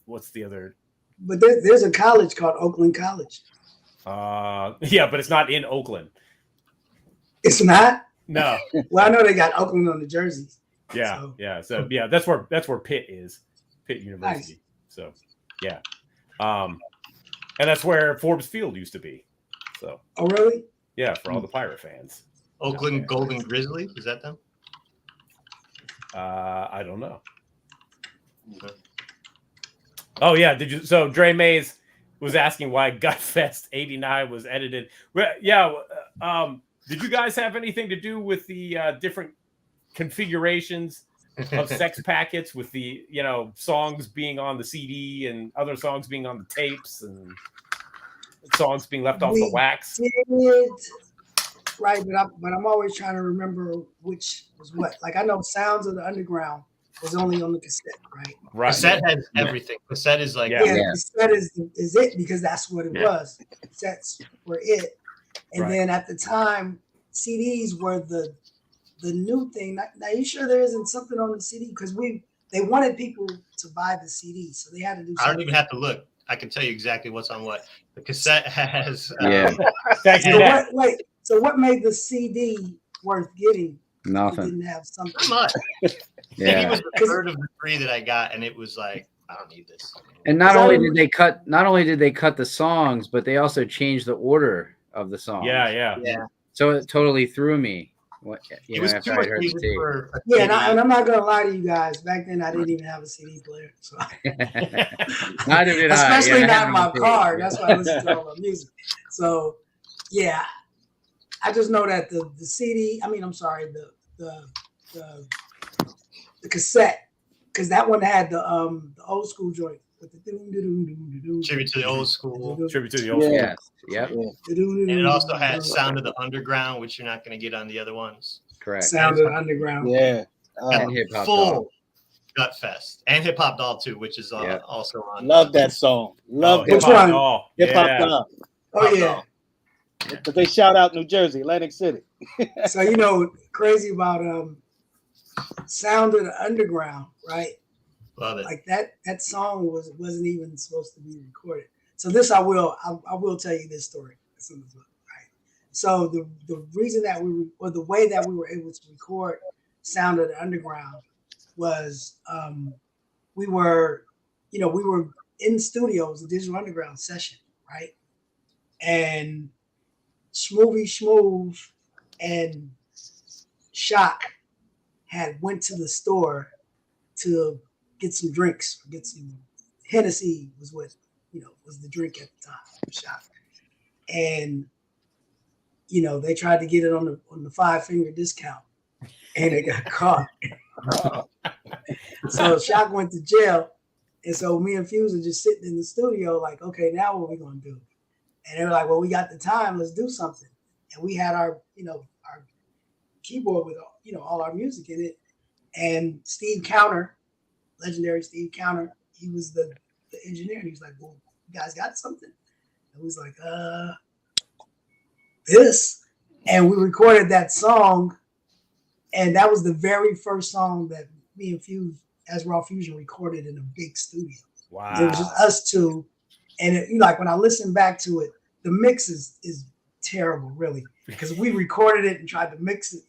what's the other? But there's a college called Oakland College. Yeah, but it's not in Oakland. It's not? No. Well, I know they got Oakland on the jerseys. Yeah, so. Yeah. So yeah, that's where Pitt is, Pitt University. Nice. So yeah, and that's where Forbes Field used to be. So. Oh really? Yeah, for all the Pirate fans. Oakland Golden Grizzlies, is that them? I don't know. Okay. Oh yeah, did you? So Dre Mays was asking why Gutfest '89 was edited. Well, yeah, Did you guys have anything to do with the different configurations of sex packets, with the songs being on the CD and other songs being on the tapes and songs being left off the wax? Did, right, but I'm always trying to remember which was what. Like I know Sounds of the Underground was only on the cassette, right? Right. Cassette has everything. Cassette is like cassette is it because that's what it was. Cassettes were it, and then at the time, CDs were the new thing. Now you sure there isn't something on the CD because they wanted people to buy the CD, so they had to do something. I don't even have to look. I can tell you exactly what's on what. The cassette has. So what made the CD worth getting? Nothing. Didn't have something. Pretty much. CD was the third of the 3 that I got, and it was like, I don't need this. And not only did they cut the songs, but they also changed the order of the songs. Yeah. So it totally threw me. It was too much music for and I'm not gonna lie to you guys. Back then, I didn't even have a CD player, so neither did I. Especially not in my car. That's why I listen to all my music. So, yeah, I just know that the CD. I mean, I'm sorry, the cassette, because that one had the old school joint with the tribute to the old school. Tribute to the old school. Yep. And it also had Sound of the Underground, which you're not going to get on the other ones. Correct. Sound of the Underground. Yeah. And Hip Hop Full Doll. Gut Fest. And Hip Hop Doll, too, which is also on. Love that song. Love Hip Hop Doll. Hip Hop Doll. Oh, yeah. But they shout out New Jersey, Atlantic City. So, crazy about Sound of the Underground, right? Love it. Like that song wasn't even supposed to be recorded. So this I will tell you this story. Right. So the reason that the way that we were able to record Sound of the Underground was we were in studios, the Digital Underground session, right? And Schmoovy Schmoove and Shock had went to the store to get some drinks, get some Hennessy was what was the drink at the time. Shock, and they tried to get it on the 5-finger discount, and they got caught. So Shock went to jail, and so me and Fuse are just sitting in the studio, like, okay, now what are we gonna do? And they were like, well, we got the time, let's do something. And we had our our keyboard with all our music in it, and Steve Counter. Legendary Steve Counter, he was the engineer. And he was like, well, you guys got something? And we was like, this. And we recorded that song. And that was the very first song that me and Fuse, as Raw Fusion, recorded in a big studio. Wow. It was just us two. And when I listen back to it, the mix is terrible, really. Because we recorded it and tried to mix it,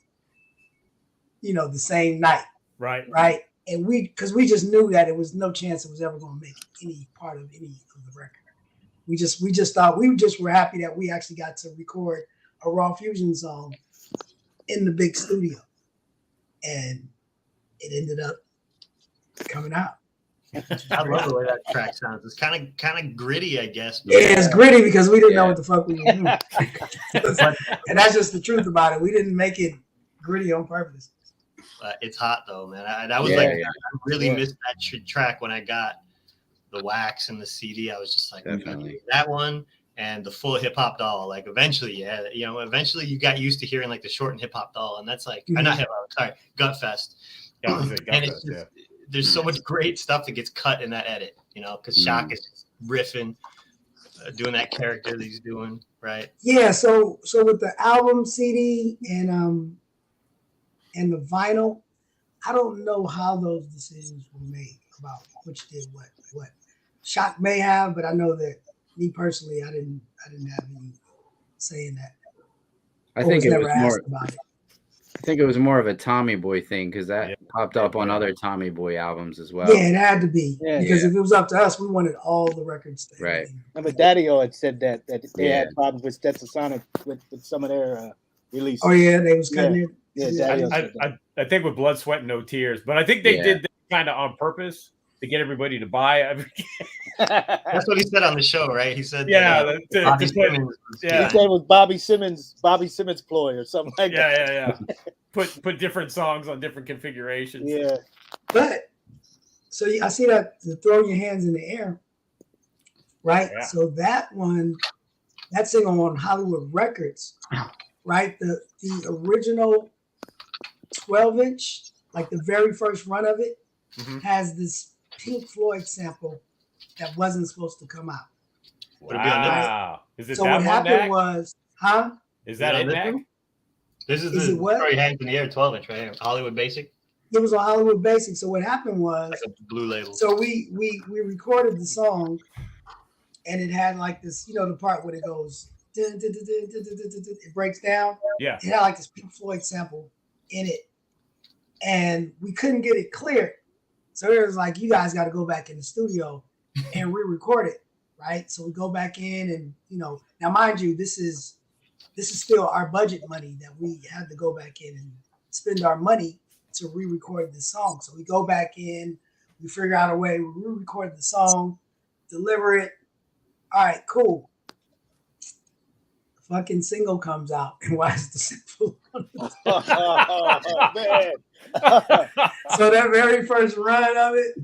the same night. Right. And because we just knew that it was no chance it was ever going to make any part of any of the record. We just thought we just were happy that we actually got to record a Raw Fusion song in the big studio, and it ended up coming out. I love the way that track sounds. It's kind of gritty, I guess. Yeah, it's gritty because we didn't know what the fuck we were doing, and that's just the truth about it. We didn't make it gritty on purpose. It's hot though, man. I really missed that track when I got the wax and the CD. I was just like, that one and the full Hip Hop Doll. Like eventually, eventually you got used to hearing like the shortened Hip Hop Doll, and that's like not Hip Hop, sorry, Gut Fest. There's so much great stuff that gets cut in that edit, because Shock is just riffing, doing that character that he's doing, right? Yeah. So with the album CD and the vinyl, I don't know how those decisions were made about which did what. Shock may have, but I know that me personally, I didn't have any say in that. I think it was more of a Tommy Boy thing because that popped up on other Tommy Boy albums as well. Yeah, it had to be because if it was up to us, we wanted all the records to right. Remember, Daddy-O had said that they had problems with Stetsasonic with some of their releases. Oh yeah, they was cutting it. Yeah, I think with Blood, Sweat, and No Tears, but I think they did that kind of on purpose to get everybody to buy it. That's what he said on the show, right? He said, Yeah, Bobby Simmons. Yeah. He said it was Bobby Simmons ploy or something like that. Yeah. Put different songs on different configurations. Yeah. But so I see that the throw your hands in the air, right? Yeah. So that single on Hollywood Records, right? The original 12-inch, like the very first run of it, has this Pink Floyd sample that wasn't supposed to come out. Wow. Is it so that what one, happened Dak? was, Is that it, Dak? This is Is the it what? Throw Your Hands in the Air 12-inch right here. Hollywood Basic. It was on Hollywood Basic. So what happened was, Like a blue label. so we recorded the song, and it had like this, the part where it goes, it breaks down. Yeah. It had like this Pink Floyd sample in it, and we couldn't get it cleared. So it was like, you guys got to go back in the studio and re-record it, right? So we go back in, and now mind you, this is still our budget money that we had to go back in and spend our money to re-record this song. So we go back in, we figure out a way, we re-record the song, deliver it. All right, cool. The fucking single comes out, and why is the sample on the Oh, man. So that very first run of it,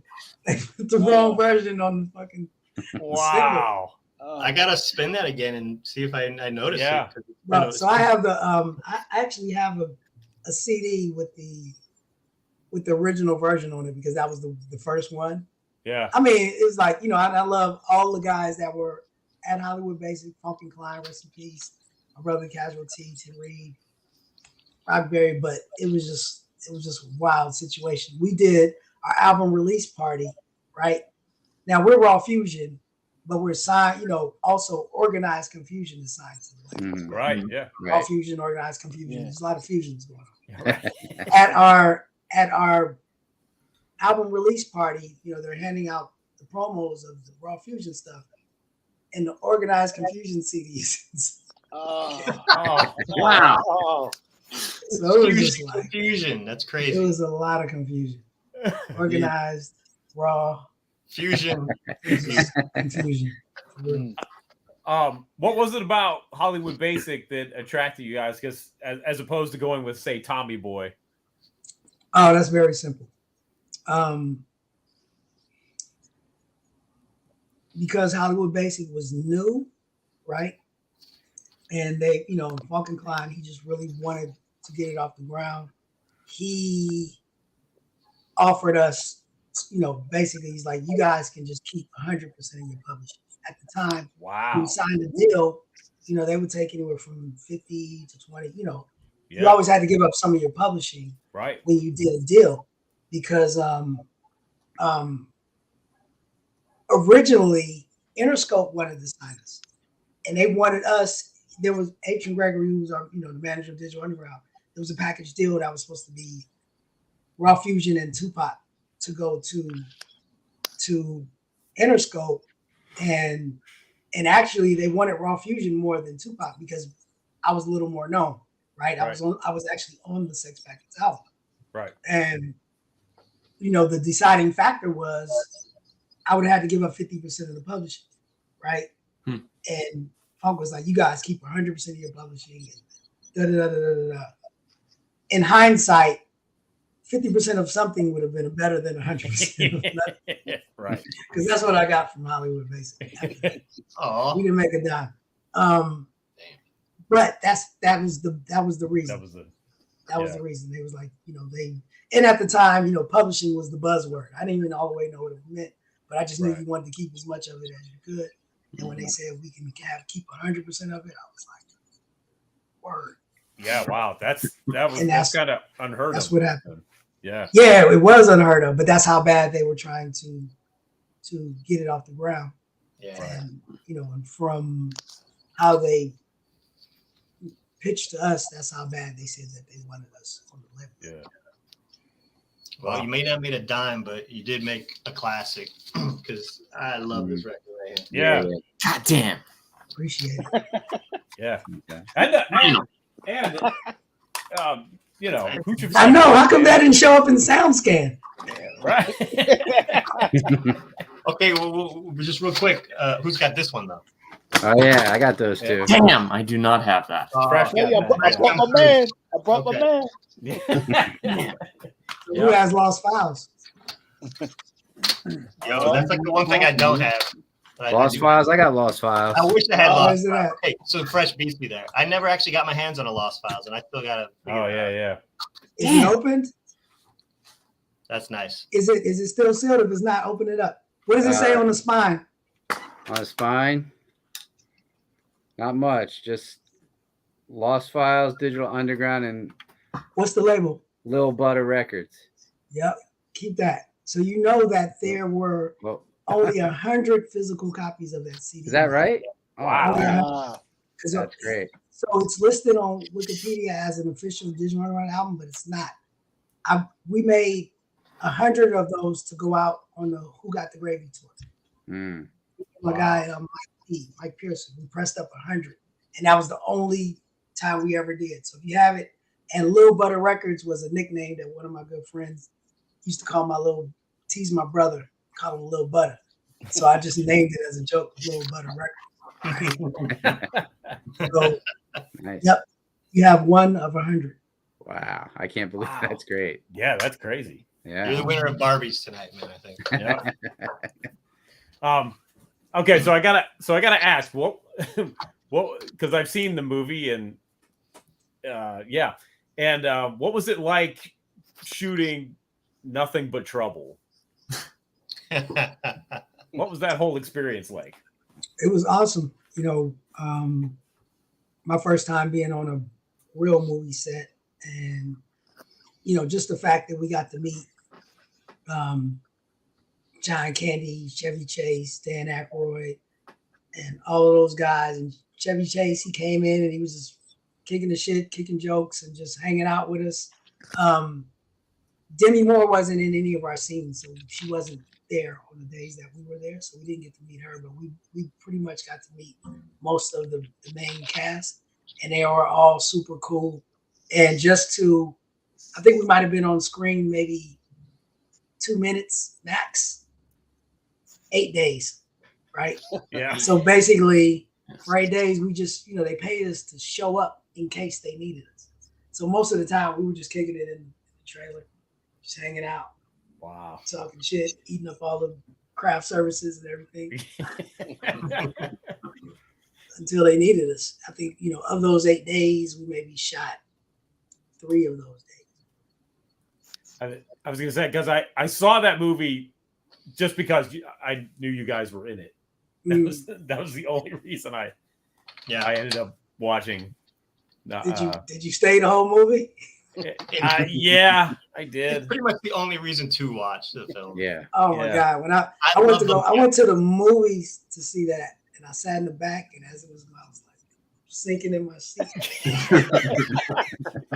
they put the wrong version on the fucking Wow. I gotta spin that again and see if I notice Yeah. it. Well, so I have I actually have a CD with the original version on it, because that was the first one. Yeah. I mean, it's like, I love all the guys that were at Hollywood Basic, Funk and Klein, rest in peace, my brother Casualty, Tim Reed, Rockberry, but it was just a wild situation. We did our album release party, right? Now we're Raw Fusion, but we're signed, also Organized Confusion is signed to the label. Right, yeah. Raw Fusion, Organized Confusion. Yeah. There's a lot of fusions going on. Right. At our album release party, they're handing out the promos of the Raw Fusion stuff, and the Organized Confusion CDs. Oh. Wow. Oh. So it was just like, Confusion. That's it crazy. was a lot of confusion. Organized, Raw, Fusion. confusion. What was it about Hollywood Basic that attracted you guys? Because as opposed to going with, say, Tommy Boy. Oh, that's very simple. Because Hollywood Basic was new, right? And they, Funk and Klein, he just really wanted to get it off the ground. He offered us, basically, he's like, you guys can just keep 100% of your publishing. At the time, when we signed the deal, they would take anywhere from 50 to 20, You always had to give up some of your publishing, right, when you did a deal, because originally Interscope wanted to sign us, and they wanted us. There was H. and Gregory, who was our, the manager of Digital Underground. There was a package deal that was supposed to be Raw Fusion and Tupac to go to Interscope, and actually they wanted Raw Fusion more than Tupac because I was a little more known, right? I was actually on the Sex Packets album, right? And the deciding factor was I would have had to give up 50% of the publishing, right? And Funk was like, you guys keep 100% of your publishing. And in hindsight, 50% of something would have been better than 100% of nothing. Right. Because that's what I got from Hollywood Basic. We didn't make a dime. But that was the reason. That was the reason. They was like, and at the time, publishing was the buzzword. I didn't even all the way know what it meant, but I just knew you wanted to keep as much of it as you could. And when they said we can keep 100% of it, I was like, word. Yeah, wow. That's kind of unheard of. That's what happened. Yeah. Yeah, it was unheard of, but that's how bad they were trying to get it off the ground. Yeah. And and from how they pitched to us, that's how bad they said that they wanted us on the label. Yeah. Well, you may not have made a dime, but you did make a classic, because I love this record right here. Yeah. God damn. Appreciate it. Yeah. Okay. And I know. How come that didn't show up in SoundScan? Right. Okay, well, just real quick, who's got this one though? Oh yeah, I got those two. Damn, I do not have that. Fresh Hey, got I that, brought my man. I brought Okay. my man. Who has lost files? Yo, that's like the one thing I don't have. But Lost do. files. I got lost files. I wish I had Oh, lost is it files. that? Okay, so Fresh beats me there. I never actually got my hands on a lost files, and I still gotta. Oh yeah. Is it opened? That's nice. Is it still sealed? If it's not, open it up. What does it say on the spine? On the spine, not much. Just Lost Files, Digital Underground, and What's the label? Lil Butter Records. Yep, keep that. So you know that there were Well, only 100 physical copies of that CD. is that right? Oh, Wow. Ah, that's great. So it's listed on Wikipedia as an official Digital Underground album, but it's not. We made 100 of those to go out on the Who Got the Gravy tour. Mm. My guy Mike Pearson, we pressed up 100, and that was the only time we ever did. So if you have it, and Lil Butter Records was a nickname that one of my good friends used to tease my brother, call him Lil Butter. So I just named it as a joke, Lil Butter Records. So, Nice. yep, you have 1 of 100. Wow, I can't believe Wow. that's great. Yeah, that's crazy. You're the Yeah. winner of Barbies tonight, man. I think. Yeah. Okay, so I gotta ask what because I've seen the movie and what was it like shooting Nothing But Trouble? What was that whole experience like? It was awesome. My first time being on a real movie set, and just the fact that we got to meet John Candy, Chevy Chase, Dan Aykroyd, and all of those guys. And Chevy Chase, he came in and he was just kicking the shit, kicking jokes, and just hanging out with us. Demi Moore wasn't in any of our scenes, so she wasn't there on the days that we were there, so we didn't get to meet her. But we pretty much got to meet most of the main cast, and they were all super cool. And I think we might have been on screen maybe 2 minutes max. 8 days, right? Yeah. So basically, for 8 days, we just, they paid us to show up in case they needed us. So most of the time, we were just kicking it in the trailer, just hanging out. Wow. Talking shit, eating up all the craft services and everything until they needed us. I think, of those 8 days, we maybe shot 3 of those days. I was going to say, because I saw that movie just because I knew you guys were in it. That was the only reason I ended up watching. Did you stay the whole movie? Yeah, I did. It's pretty much the only reason to watch the film. Yeah. Oh my God! When I went to the movies to see that, and I sat in the back, and as it was, I was like sinking in my seat.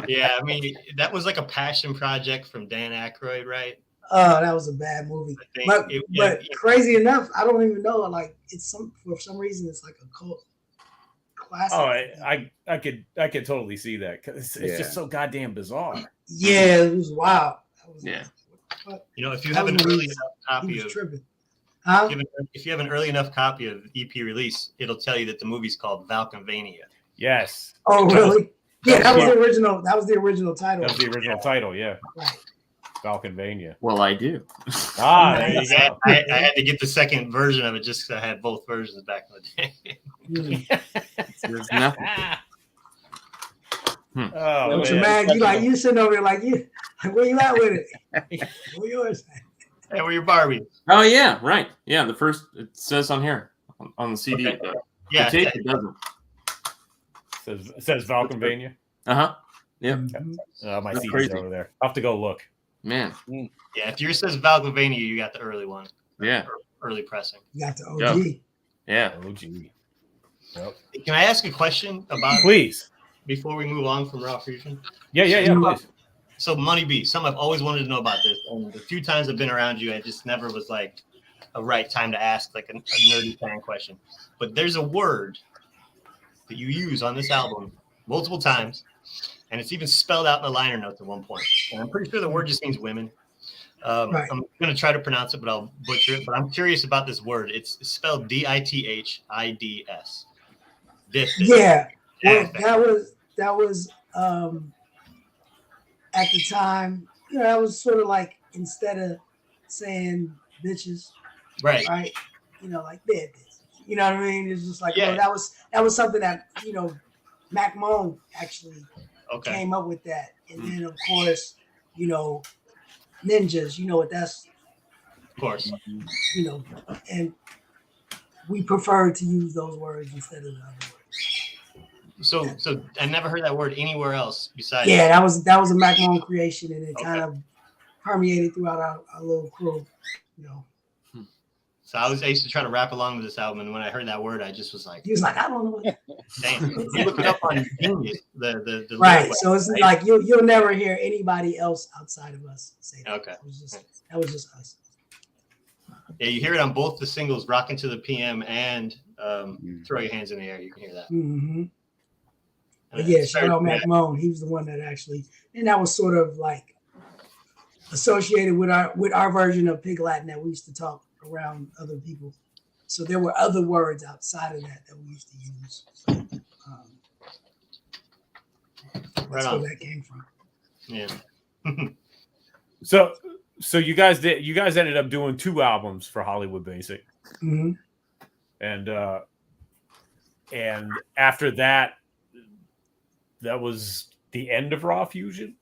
Yeah, I mean that was like a passion project from Dan Aykroyd, right? Oh, that was a bad movie. But crazy enough, I don't even know. Like for some reason, it's like a cult classic. Oh, I could totally see that because it's just so goddamn bizarre. Yeah, it was wild. If you have an early enough copy of if you have an early enough copy of EP release, it'll tell you that the movie's called Valkenvania. Yes. Oh, really? Yeah, that was the original. That was the original title. That was the original title. Yeah. Right. Falconvania. Well, I do. There you go. I had to get the second version of it just because I had both versions back in the day. There's nothing. Oh, man, you sitting over there like where you at with it? Where yours? Hey, where your Barbie? Oh yeah, right. Yeah, the first it says on here on the CD. Okay. The tape it doesn't. It says Falconvania. Yep. My That's CD's crazy. over there. I'll have to go look. Man. Yeah, if yours says Valkenvania, you got the early one. Yeah. Early pressing. You got the OG. Yeah. OG. Yep. Can I ask a question about Please. before we move on from Raw Fusion? Yeah, please. So Money B, something I've always wanted to know about this. And the few times I've been around you, I just never was like a right time to ask like a nerdy fan question. But there's a word that you use on this album multiple times, and it's even spelled out in the liner notes at one point. And I'm pretty sure the word just means women. Right. I'm going to try to pronounce it, but I'll butcher it. But I'm curious about this word. It's spelled Dithids. This. Yeah. Well, that was at the time, that was sort of like, instead of saying bitches, right? Like dead bitches. You know what I mean? It's just like, Yeah. that was something that Mac Moan actually came up with that, and then of course, ninjas. You know what that's? Of course. And we prefer to use those words instead of the other words. So I never heard that word anywhere else besides. Yeah, that was a Mac Moan creation, and it kind of permeated throughout our little crew. So I used to try to rap along with this album, and when I heard that word, I just was like, he was like, I don't know. Damn, you look it up on Genius. The right. So it's like you'll never hear anybody else outside of us say that. Okay. That was just us. Yeah, you hear it on both the singles, "Rockin' to the PM" and "Throw Your Hands in the Air." You can hear that. Mm-hmm. But yeah, shout out Mac Moan. He was the one that actually, and that was sort of like associated with our version of Pig Latin that we used to talk around other people. So there were other words outside of that we used to use. That's where that came from. Yeah. So you guys ended up doing 2 albums for Hollywood Basic. Mm-hmm. And after that was the end of Raw Fusion?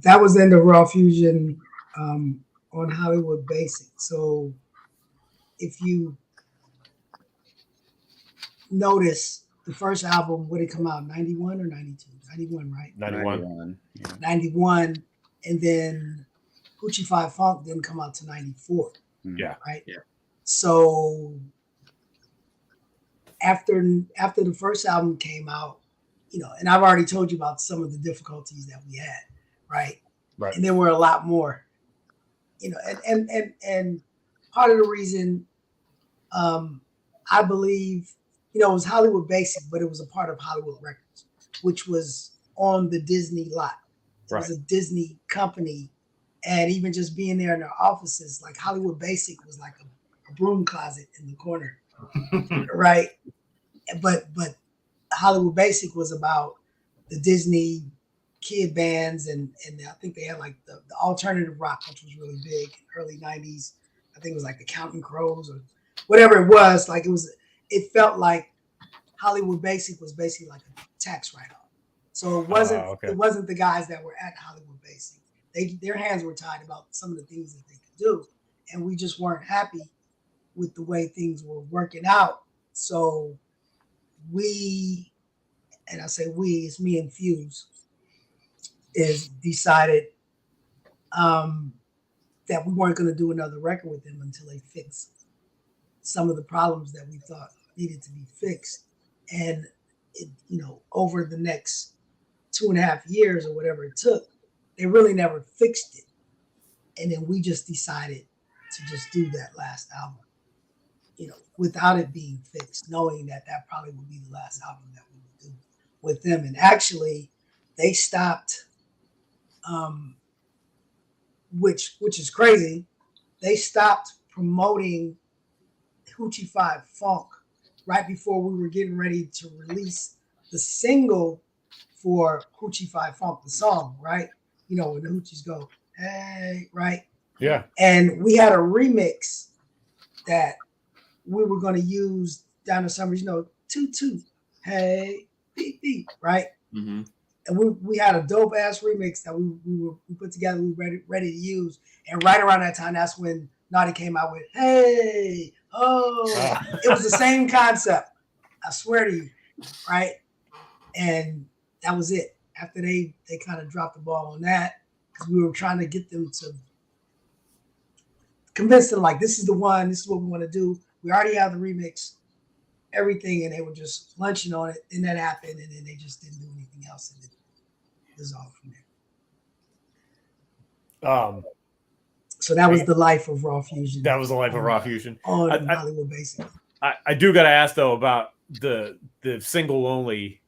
That was the end of Raw Fusion on Hollywood Basic. So if you notice, the first album, would it come out 91 or 92? 91, right? 91. 91. And then Hoochie Five Funk didn't come out to 94. Yeah. Right? Yeah. So after the first album came out, and I've already told you about some of the difficulties that we had, right? Right. And there were a lot more, and part of the reason I believe, it was Hollywood Basic, but it was a part of Hollywood Records, which was on the Disney lot. It was a Disney company, and even just being there in their offices, like Hollywood Basic was like a broom closet in the corner, right? But Hollywood Basic was about the Disney kid bands, and I think they had like the alternative rock, which was really big, early 90s. I think it was like the Counting Crows or whatever it was. Like it felt like Hollywood Basic was basically like a tax write-off. So it wasn't the guys that were at Hollywood Basic. Their hands were tied about some of the things that they could do, and we just weren't happy with the way things were working out. So we, and I say we, it's me and Fuse, is decided that we weren't going to do another record with them until they fixed some of the problems that we thought needed to be fixed. And it, over the next 2.5 years or whatever it took, they really never fixed it. And then we just decided to just do that last album, without it being fixed, knowing that probably would be the last album that we would do with them. And actually, they stopped, which is crazy. They stopped promoting Hoochie Five Funk right before we were getting ready to release the single for Hoochie Five Funk, the song, right? When the Hoochies go, hey, right? Yeah. And we had a remix that we were going to use down the summers, toot toot, hey, beep beep, right? Mm-hmm. And we had a dope ass remix that we put together, we were ready to use. And right around that time, that's when Naughty came out with, hey, oh. It was the same concept, I swear to you, right? And that was it. After they kind of dropped the ball on that, because we were trying to get them to convince them, like, this is the one, this is what we want to do. We already have the remix, everything, and they were just lunching on it. And that happened, and then they just didn't do anything else, and it dissolved from there. So that was the life of Raw Fusion. That was the life of Raw Fusion on Hollywood Basic. I do got to ask though about the single only,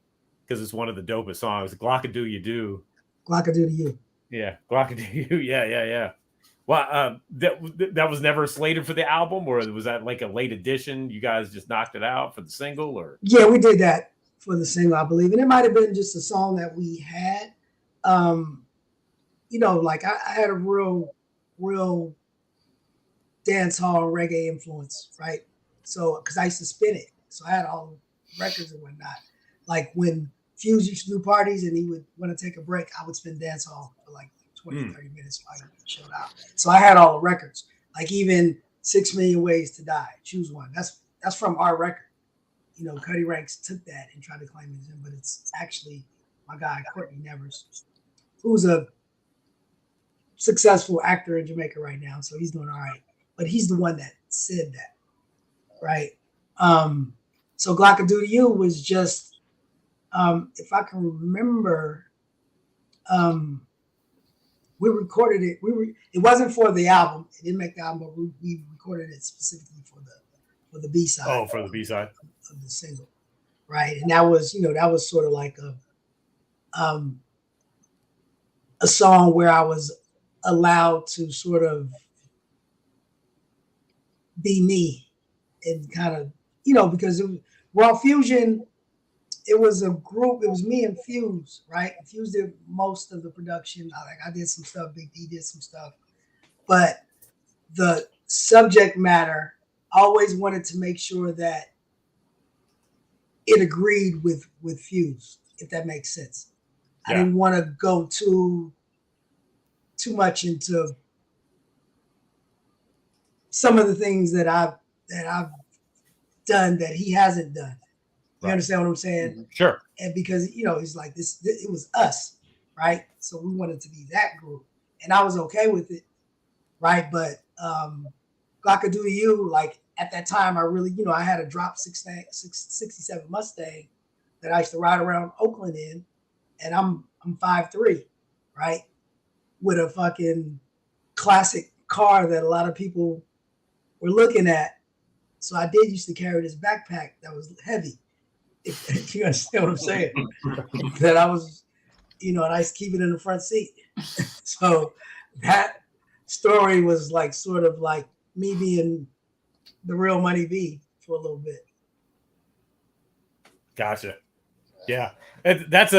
because it's one of the dopest songs. Glockadoo You Do. Glockadoo to You. Yeah, Glockadoo. Yeah. Well, that was never slated for the album, or was that like a late addition? You guys just knocked it out for the single, or? Yeah, we did that for the single, I believe, and it might have been just a song that we had. Like I had a real dance hall reggae influence, right? So, because I used to spin it, so I had all the records and whatnot. Like when Fuse used to do parties and he would want to take a break, I would spin dance hall for like 20, 30 minutes while he showed out. So I had all the records, like even 6 Million Ways to Die, Choose One. That's from our record. Cuddy Ranks took that and tried to claim it, but it's actually my guy, Courtney Nevers, who's a successful actor in Jamaica right now. So he's doing all right. But he's the one that said that, right? So Glockadoo to You was just, if I can remember, we recorded it. It wasn't for the album. It didn't make the album, but we recorded it specifically for the B side. Oh, for the B side of the single, right? And that was sort of like a song where I was allowed to sort of be me and kind of, because Raw Fusion, it was a group. It was me and Fuse, right? Fuse did most of the production. I did some stuff. Big D did some stuff, but the subject matter, I always wanted to make sure that it agreed with Fuse, if that makes sense. Yeah. I didn't want to go too much into some of the things that I've done that he hasn't done. You understand what I'm saying? Sure. And because, it's like this, it was us, right? So we wanted to be that group. And I was okay with it, right? But Glockadoo to You, like at that time, I really, I had a drop 67 Mustang that I used to ride around Oakland in. And I'm 5'3", right? With a fucking classic car that a lot of people were looking at. So I did used to carry this backpack that was heavy. If you understand what I'm saying? That I was, and I used to keep it in the front seat. So that story was like sort of like me being the real Money B for a little bit. Gotcha. Yeah. That's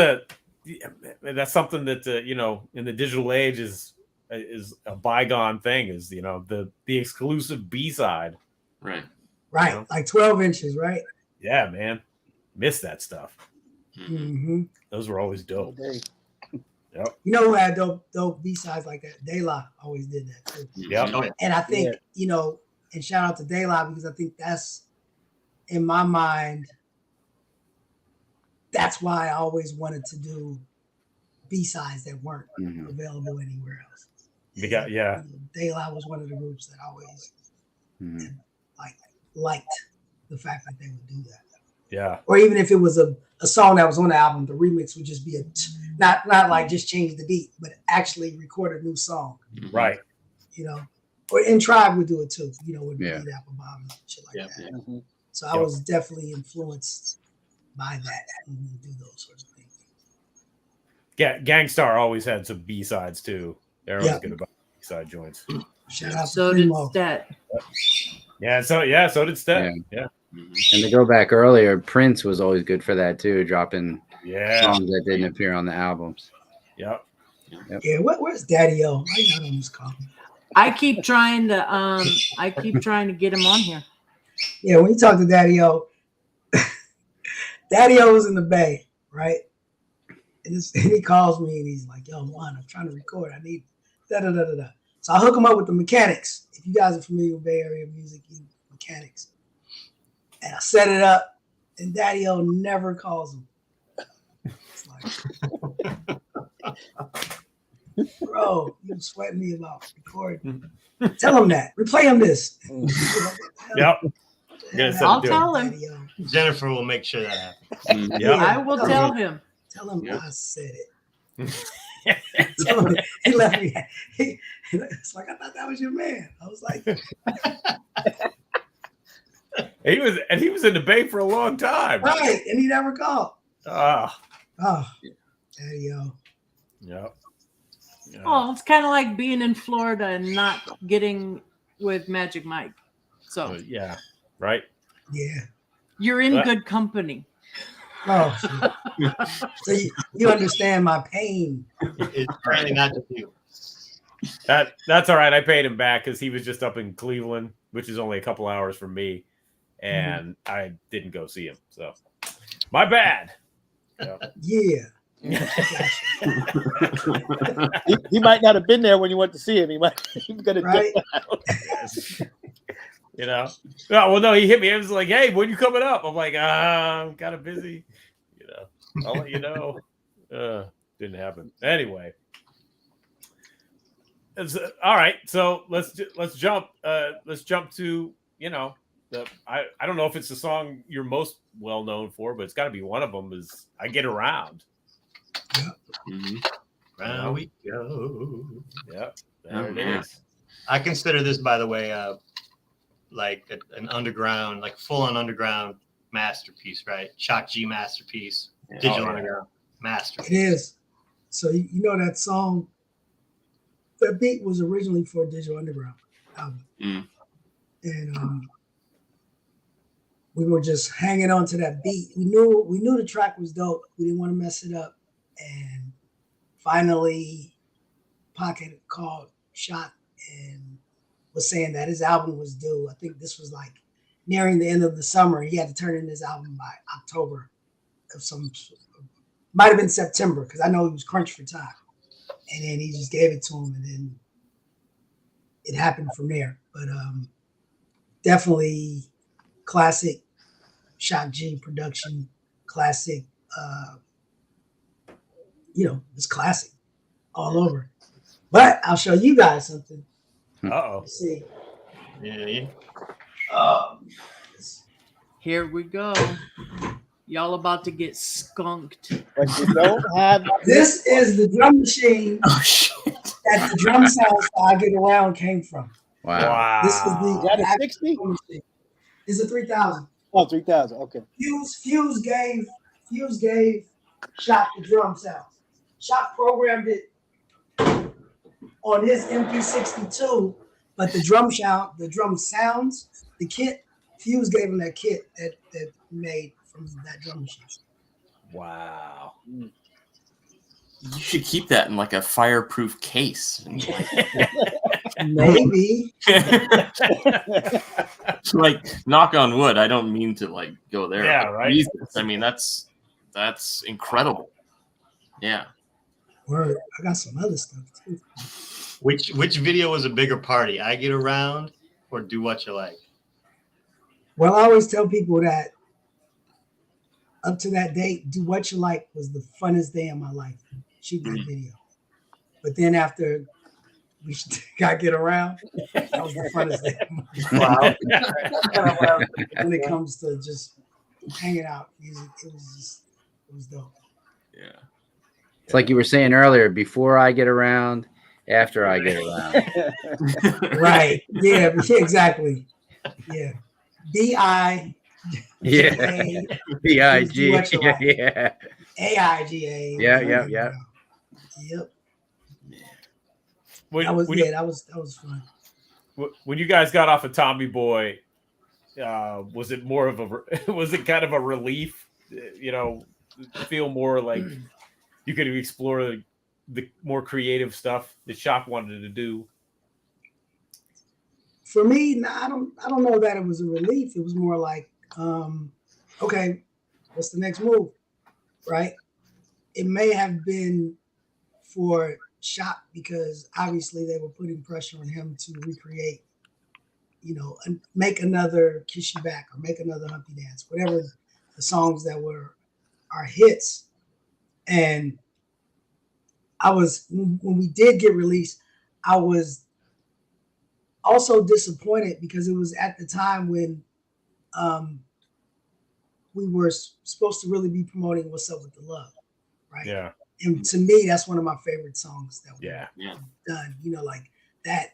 something that, in the digital age is a bygone thing, is, the exclusive B-side. Right. Right. Like 12 inches, right? Yeah, man. Miss that stuff. Mm-hmm. Those were always dope. Yep. You know who had dope B-sides like that? De La always did that too. Yep. And I think, and shout out to De La, because I think that's, in my mind, that's why I always wanted to do B-sides that weren't available anywhere else. Yeah. De La was one of the groups that always liked the fact that they would do that. Yeah. Or even if it was a song that was on the album, the remix would just be not like just change the beat, but actually record a new song. Right. Or in Tribe would do it too, with the Beat Apple Bomb and shit like that. Yeah. Mm-hmm. So I was definitely influenced by that and do those sorts of things. Yeah, Gangstar always had some B-sides too. They're always good about B-side joints. Shout out so to did Primo. Stet. Yeah, so did Stet. Yeah. And to go back earlier, Prince was always good for that too, dropping songs that didn't Yep. appear on the albums. Yep. Yeah, where's Daddy O? Why you not on this call? I keep trying to get him on here. Yeah, when you talk to Daddy O, Daddy O was in the Bay, right? And he calls me and he's like, "Yo, Juan, I'm trying to record. I need da-da-da-da-da." So I hook him up with the mechanics. If you guys are familiar with Bay Area music, mechanics. And I set it up, and Daddy O never calls him. It's like, bro, you sweating me about recording. Tell him that. Replay him this. Yep. I'll tell him. Jennifer will make sure that happens. Yeah. I will tell him. Tell him I said it. Tell him, he left me. It's like, I thought that was your man. I was like, he was in the Bay for a long time. right, and he never called. Ah. Oh, Daddy O. Yep. Oh, it's kind of like being in Florida and not getting with Magic Mike. So yeah, right. Yeah. You're in good company. Oh, so you understand my pain. It's apparently not just you. That's all right. I paid him back because he was just up in Cleveland, which is only a couple hours from me, and I didn't go see him. So my bad. Yeah. he might not have been there when you went to see him. He was going to right. You know? No, he hit me. It was like, hey, when you coming up? I'm like, I'm kind of busy. You know, I'll let you know. Didn't happen. Anyway. All right. So let's jump. Let's jump to, I don't know if it's the song you're most well known for, but it's got to be one of them. Is I Get Around. Round we go. Yep. There it is. I consider this, by the way, like an underground, like full-on underground masterpiece, right? Shock G masterpiece, digital underground masterpiece. It is. So you know that song, that beat was originally for a Digital Underground album, and we were just hanging on to that beat. We knew the track was dope. We didn't want to mess it up, and finally, Pocket called Shock and was saying that his album was due. I think this was like nearing the end of the summer. He had to turn in his album by October of might have been September, because I know he was crunched for time. And then he just gave it to him, and then it happened from there. But definitely classic Shock G production, classic, it's classic all over. But I'll show you guys something. Let's see. Yeah. Here we go. Y'all about to get skunked. But you don't have. This is the drum machine that the drum sounds I Get Around came from. Wow. This is the. Is that a 60? It's a 3000. Oh, 3000. Okay. Fuse gave Shock the drum sounds. Shock programmed it on his MP62, but the drum sounds, the kit, Fuse gave him that kit that made from that drum machine. Wow. You should keep that in like a fireproof case. Maybe. Like, knock on wood. I don't mean to like go there. Yeah, right. Jesus. I mean, that's incredible. Yeah. Word. I got some other stuff too. Which video was a bigger party? I Get Around or Do What You Like? Well, I always tell people that up to that date, Do What You Like was the funnest day of my life, shooting that video. But then after we got Get Around, that was the funnest day of my life. Wow. When it comes to just hanging out, music, it was dope. Yeah. It's like you were saying earlier, before I get around, after I get around. Right. Yeah, exactly. Yeah. B-I. Yeah. B-I-G. Yeah. A-I-G-A. Yeah. Yep. That was fun. When you guys got off of Tommy Boy, was it kind of a relief? Feel more like you could explore the more creative stuff that Shock wanted to do? For me, I don't know that it was a relief. It was more like, okay, what's the next move, right? It may have been for Shock because obviously they were putting pressure on him to recreate, make another Kiss You Back or make another Humpty Dance, whatever the songs that were our hits. And when we did get released, I was also disappointed because it was at the time when we were supposed to really be promoting What's Up With The Love, right? Yeah. And to me, that's one of my favorite songs that we've done. Like that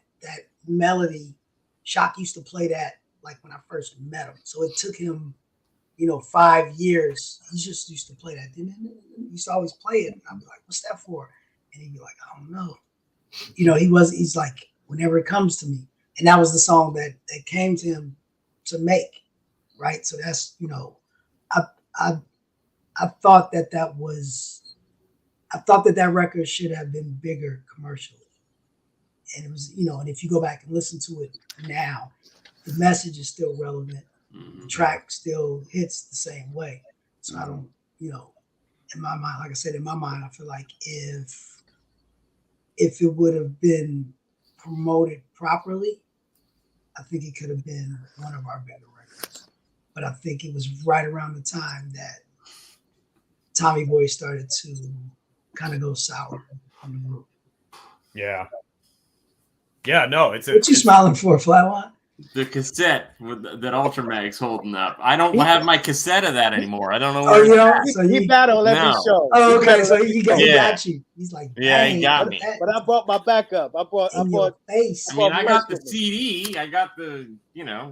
melody. Shock used to play that like when I first met him. So it took him, 5 years. He just used to play that. He used to always play it. And I'd be like, what's that for? And he'd be like, I don't know. he's like, whenever it comes to me. And that was the song that came to him to make. Right. So that's, I thought that record should have been bigger commercially. And it was, and if you go back and listen to it now, the message is still relevant. The track still hits the same way. So I don't, in my mind, like I said, I feel like if it would have been promoted properly, I think it could have been one of our bigger records. But I think it was right around the time that Tommy Boy started to kind of go sour on the group. Yeah. Yeah, no, what you smiling for, Flatline? The cassette that Ultramag's holding up. I don't have my cassette of that anymore. I don't know where so he battled every show. Oh, okay. So he got you. He's like, yeah, he got me. But I brought my backup. I brought face. I got the CD. I got the, I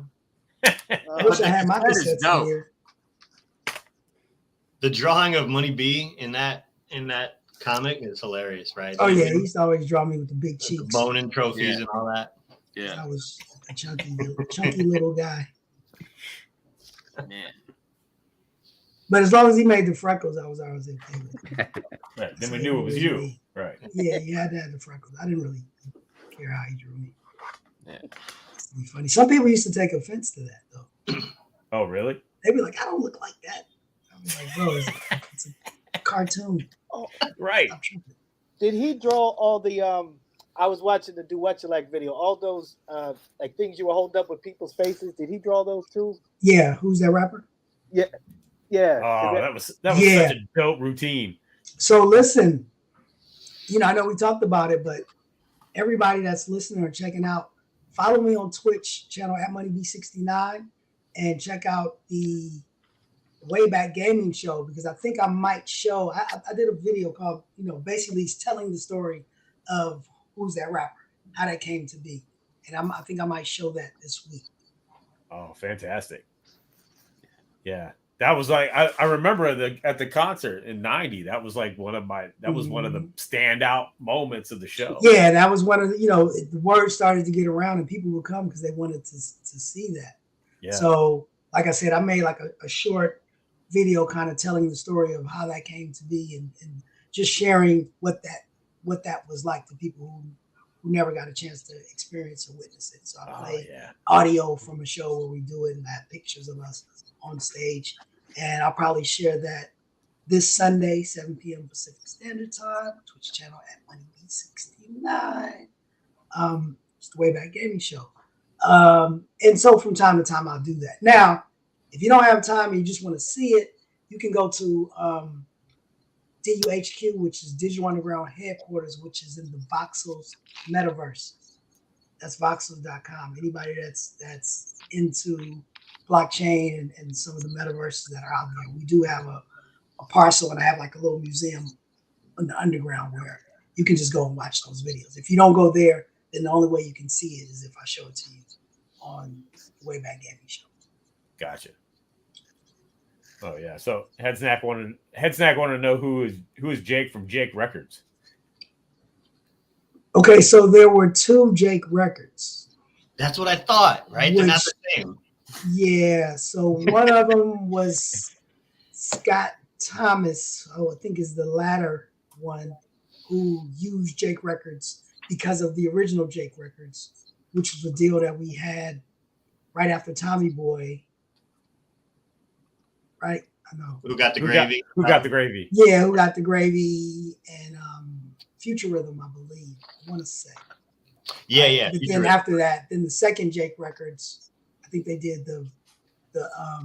wish I had my cassettes in here. The drawing of Money B in that comic is hilarious, right? Oh yeah, he used to always draw me with the big cheeks, the Bonin trophies and all that. Yeah, I was a chunky little guy. Man. But as long as he made the freckles, I was always in favor. Right. Then we knew it was you. Me. Right. Yeah, you had to have the freckles. I didn't really care how he drew me. Yeah. It's funny. Some people used to take offense to that, though. Oh, really? They'd be like, I don't look like that. I was like, bro, it's a cartoon. Oh, right. Did he draw all the I was watching the Do What You Like video, all those like things you were holding up with people's faces? Did he draw those too? Yeah, who's that rapper? Yeah. Oh, that was such a dope routine. So listen, I know we talked about it, but everybody that's listening or checking out, follow me on Twitch channel at MoneyB69 and check out the Way Back Gaming Show, because I think I might show. I did a video called, basically it's telling the story of Who's That Rapper, how that came to be, and I think I might show that this week. Oh, fantastic! Yeah, that was like I remember at the concert in '90. That was like one of the standout moments of the show. Yeah, that was one of the the word started to get around and people would come because they wanted to see that. Yeah. So, like I said, I made like a short video kind of telling the story of how that came to be and just sharing what that was like to people who never got a chance to experience or witness it. So I played audio from a show where we do it, and I have pictures of us on stage. And I'll probably share that this Sunday, 7 p.m. Pacific Standard Time, Twitch channel at MoneyB69. It's the Way Back Gaming Show. And so from time to time, I'll do that. Now, if you don't have time and you just want to see it, you can go to DUHQ, which is Digital Underground Headquarters, which is in the Voxels metaverse. That's voxels.com. Anybody that's into blockchain and some of the metaverses that are out there, we do have a parcel, and I have like a little museum in the underground where you can just go and watch those videos. If you don't go there, then the only way you can see it is if I show it to you on the Way Back Gaming Show. Gotcha. Oh yeah. So Head Snack wanted to know who is Jake from Jake Records. Okay, so there were two Jake Records. That's what I thought, right? They're not the same. Yeah. So one of them was Scott Thomas, I think is the latter one, who used Jake Records because of the original Jake Records, which was a deal that we had right after Tommy Boy. Right? I know. Who got the gravy? Who got the gravy? Yeah, Who Got the Gravy and Future Rhythm, I believe. I want to say. Yeah. But then after that, then the second Jake Records, I think they did the A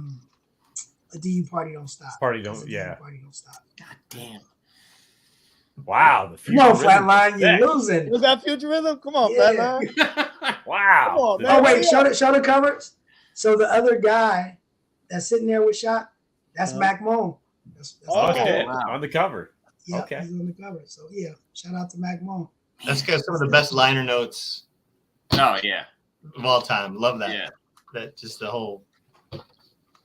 DU Party Don't Stop. Party Don't Stop. God damn. Wow. Come on, Flatline, you're losing. Was that Futurism? Come on, Flatline. Wow. Come on, man. Oh, wait, show the covers. So the other guy that's sitting there with Shot, that's Mac Moan. That's wow. On the cover. Yeah, okay. He's on the cover. So yeah, shout out to Mac Moan. That's got some of the best liner notes. Oh yeah. Of all time. Love that. Yeah. That just the whole.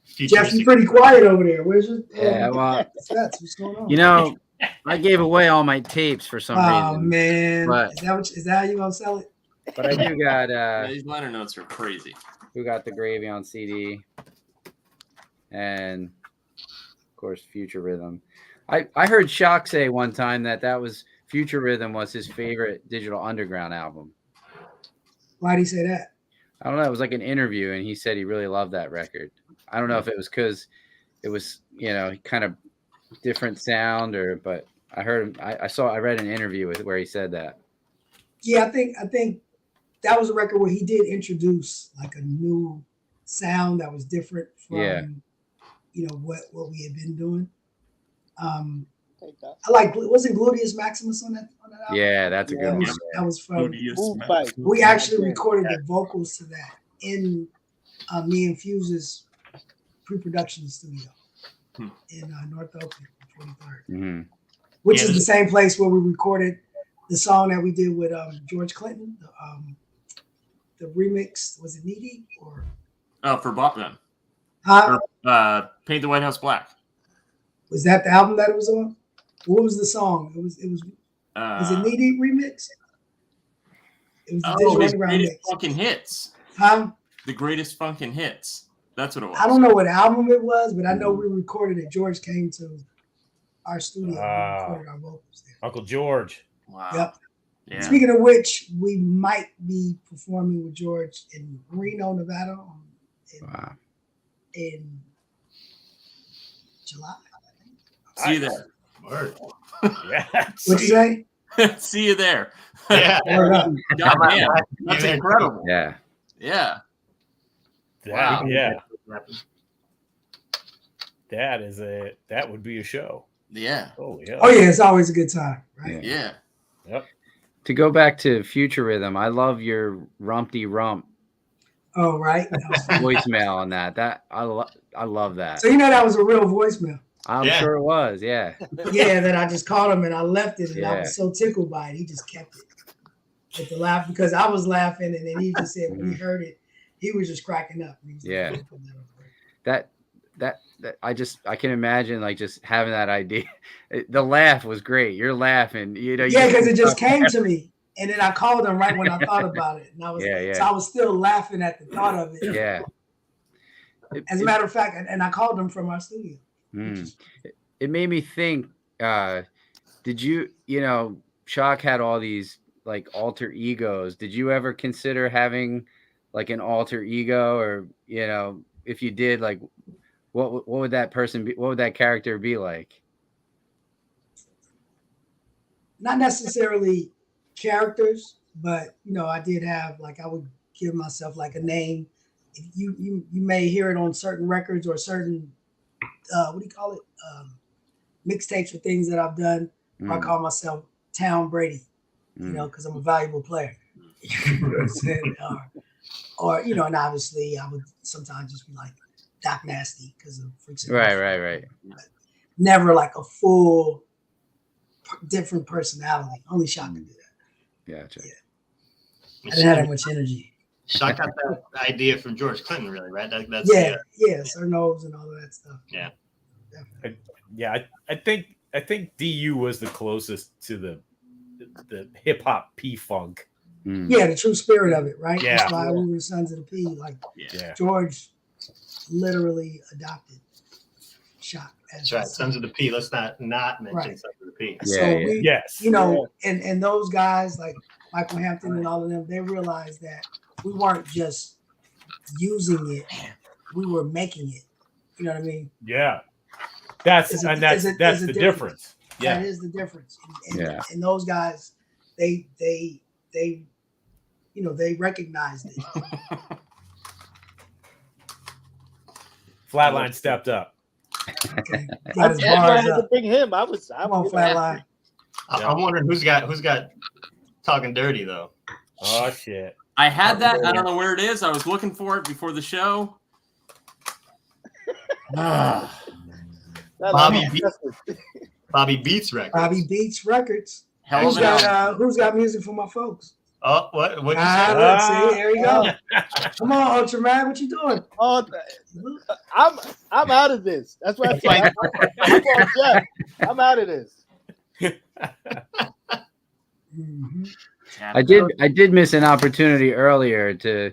Jeff, you're pretty quiet over there. Where's your? Yeah, well, what's going on? I gave away all my tapes for some Oh reason. man, But- is that how you gonna sell it? But I do got Yeah, these liner notes are crazy. who got the Gravy on CD, and of course Future Rhythm. I heard Shock say one time that was Future Rhythm was his favorite Digital Underground album. Why'd he say that? I don't know. It was like an interview, and he said he really loved that record. I don't know if it was because it was, kind of different sound, but I heard him. I read an interview where he said that. Yeah, I think that was a record where he did introduce like a new sound that was different from, what we had been doing. I like, wasn't Gluteus Maximus on that album? Yeah, that's a good one. That was fun. Odious We actually recorded the vocals to that in me and Fuse's pre-production studio in North Oakland, 23rd, Mm-hmm. which is the same place where we recorded the song that we did with George Clinton. The remix, was it Needy or? Oh, for Bop then. Huh? Or, Paint the White House Black. Was that the album that it was on? What was the song? Was it Needy remix? It was the Digital his Underground greatest mix. fucking hits. Huh? The greatest fucking hits. That's what it was. I don't know what album it was, but I know we recorded it. George came to our studio and recorded our vocals there. Uncle George. Wow. Yep. Yeah. Speaking of which, we might be performing with George in Reno, Nevada in July. See you there. Word. Yeah. What'd you say? See you there. Yeah. Word up. God damn. That's incredible. Yeah. Yeah. That, Wow. Yeah. That would be a show. Yeah. Oh yeah. Oh yeah, it's always a good time, right? Yeah. Yep. To go back to Future Rhythm, I love your Rumpty Rump Oh right. voicemail on that. I love that. So that was a real voicemail. I'm sure it was. Yeah. Yeah, that I just called him and I left it, and I Yeah. was so tickled by it. He just kept it with the laugh because I was laughing, and then he just said when he heard it, he was just cracking up. And he was Yeah. Like, That I can imagine like just having that idea. The laugh was great. You're laughing, yeah, because it just came to me, and then I called him right when I thought about it, and I was so I was still laughing at the thought of it. Yeah. As a matter of fact, and I called him from our studio. It made me think. Did you Shock had all these like alter egos? Did you ever consider having like an alter ego, or if you did, like what would that person be? What would that character be like? Not necessarily characters, but I did have like I would give myself like a name. If you may hear it on certain records or certain what do you call it? Mixtapes or things that I've done. I call myself Town Brady, because I'm a valuable player. You know what I'm saying? Or and obviously I would sometimes just be like Doc Nasty because of freaks. Right. Never like a full different personality. Only Shock can do that. Gotcha. Yeah. I didn't have that much energy. Shock got that idea from George Clinton, really, right? That's Sir Nose and all of that stuff. Yeah. I think DU was the closest to the hip hop P funk. Yeah, the true spirit of it, right? Yeah. That's why we were Sons of the P. Like George literally adopted Shock. That's right. Sons of the P. Let's not mention Sons of the P. So and those guys like Michael Hampton and all of them, they realized that we weren't just using it, we were making it. You know what I mean? Yeah. That's the difference. Yeah. That is the difference. And those guys, they recognized it. Flatline stepped up. Okay. I had to bring him. I'm on Flatline. I'm wondering who's got talking dirty though. Oh shit. I had that. I don't know where it is. I was looking for it before the show. Bobby Beats Records. Bobby Beats Records. Who's got music for my folks? Oh, what you see, there you go. Come on, Ultra Man, what you doing? Oh, I'm out of this. That's what I said. I'm out of this. Mhm. I did miss an opportunity earlier to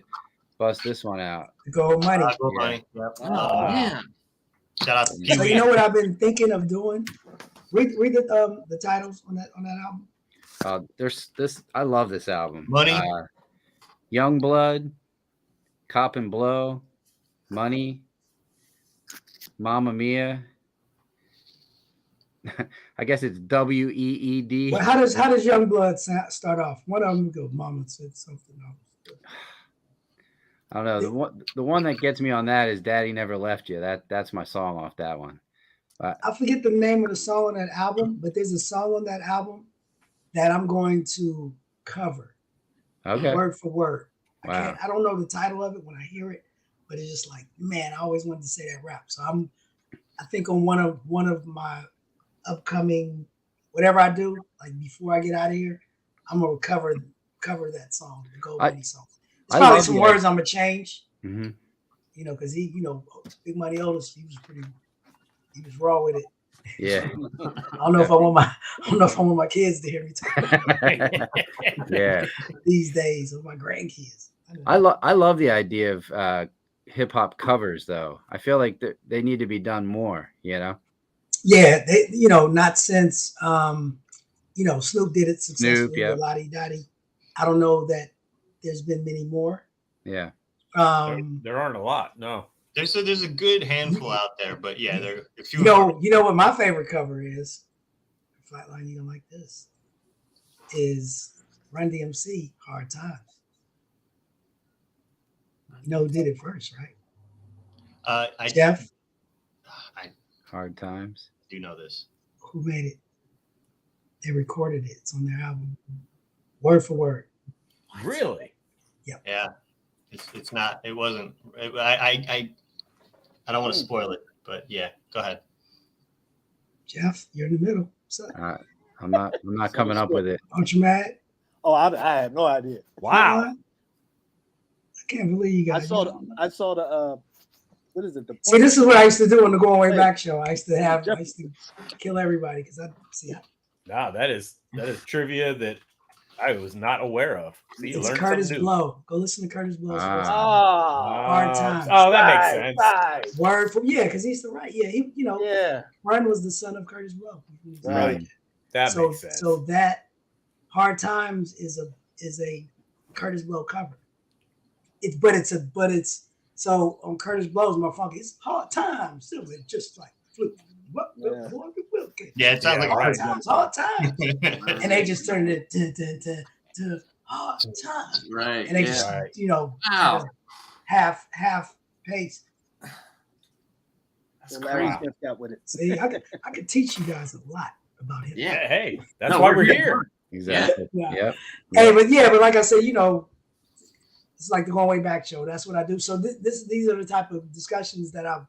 bust this one out. The Gold Money. Gold Yeah. Money. Yep. Oh, man. Shout out to Pee So Wee. you know what I've been thinking of doing? Read the titles on that album. There's this. I love this album. Money. Young Blood, Cop and Blow, Money, Mamma Mia. I guess it's WEED. Well, how does Youngblood start off? One of them go, Mama said something else. I don't know. The one that gets me on that is Daddy Never Left You. That's my song off that one. I forget the name of the song on that album, but there's a song on that album that I'm going to cover. Okay. Word for word. Wow. I don't know the title of it when I hear it, but it's just like, man, I always wanted to say that rap. So I think on one of my upcoming whatever I do, like before I get out of here, I'm gonna cover that song, the Gold Money song. There's probably some words I'm gonna change. Mm-hmm. You know, because Big Money Otis, he was raw with it. Yeah. I don't know if I want my kids to hear me talk. Yeah. These days, or my grandkids. I love the idea of hip hop covers, though. I feel like they need to be done more. You know. Yeah, they not since Snoop did it successfully Snoop, with Lottie Dottie. I don't know that there's been many more. Yeah. There aren't a lot. No. There's a good handful out there, but yeah, there are a few. You know what my favorite cover is? Flatline, you don't like this? Is Run DMC Hard Times. You know who did it first, right? Jeff. Hard Times. Do know this. Who made it? They recorded it. It's on their album, word for word. Really? Yep. Yeah. It's not. It wasn't. I don't want to spoil it, but yeah, go ahead. Jeff, you're in the middle. I'm not coming up with it. Aren't you mad? Oh, I have no idea. Wow. I can't believe you guys. I saw the what is it? See, this is what I used to do on the Going Way Back show. I used to kill everybody because Nah, that is trivia that I was not aware of. See, it's Curtis Blow. Go listen to Curtis Blow's Hard Times. Oh, that makes sense. Right. Word for because he's the right. Yeah, Run was the son of Curtis Blow. Right. That makes sense. So that Hard Times is a Curtis Blow cover. It's so on Curtis Blow's My Funky, it's Hard Times. So it just like flip. Yeah, it sounds like Hard Times. And they just turned it to Hard Times. Right. And they just half pace. That's Larry crazy. Smith got with it. See, I could teach you guys a lot about him. Yeah. Hey, that's why we're here. Exactly. Yeah. Yep. Hey, but like I said, it's like the Going Way Back show. That's what I do. So these are the type of discussions that I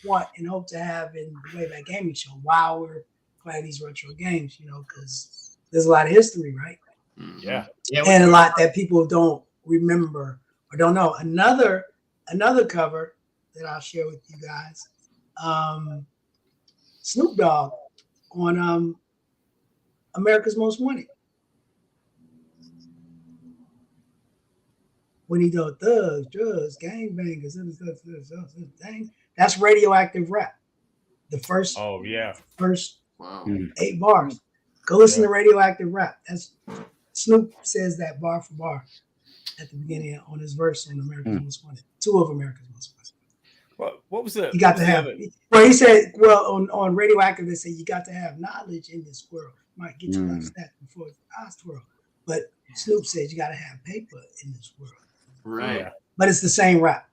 want and hope to have in the Way Back Gaming Show while we're playing these retro games. Because there's a lot of history, right? Yeah. And a lot that people don't remember or don't know. Another cover that I'll share with you guys. Snoop Dogg on America's Most Wanted. When he does thugs, drugs, gangbangers, that's radioactive rap. The first, Wow. 8 bars. Go listen to radioactive rap. That's Snoop says that bar for bar at the beginning on his verse on America's Most Wanted. 2 of America's Most Wanted. What was it? You got to have. Well, he said. Well, on radioactive, they say you got to have knowledge in this world. Might get your life snatched before the last world. But Snoop says you got to have paper in this world. Right. Yeah. But it's the same rap.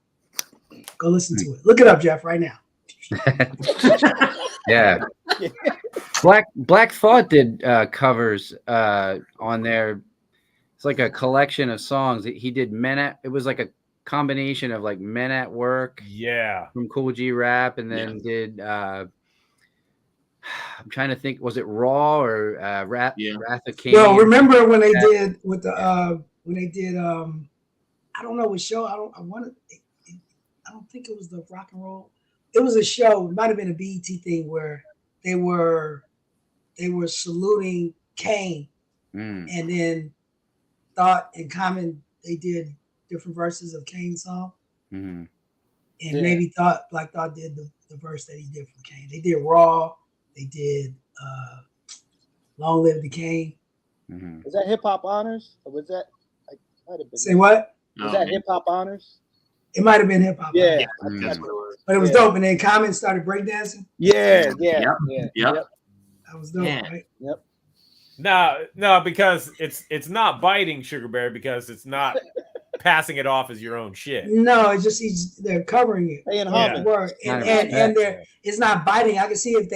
Go listen to it. Look it up, Jeff, right now. Yeah. Black Thought did covers on there. It's like a collection of songs. He did it was like a combination of like Men at Work. Yeah. From Cool G Rap, and then did I'm trying to think, was it Raw or Wrath of King? Well, remember when they did with the I don't know what show. I don't think it was the rock and roll. It was a show. It might have been a BET thing where they were they were saluting Kane, Mm. and then Thought and Common, they did different verses of Kane's song. Mm-hmm. And maybe Black Thought did the verse that he did from Kane. They did Raw, they did Long Live the Kane. Mm-hmm. Was that Hip Hop Honors? Or was that might have been Say what? Was that Hip Hop Honors? It might have been hip hop. Yeah, That's what it was. But it was dope. And then Common started breakdancing. Yeah. Yep. That was dope, Yeah. right? No, because it's not biting Sugarberry because it's not passing it off as your own shit. No, it's just they're covering it. Paying Yeah. homage. Word. And it's not biting. I can see if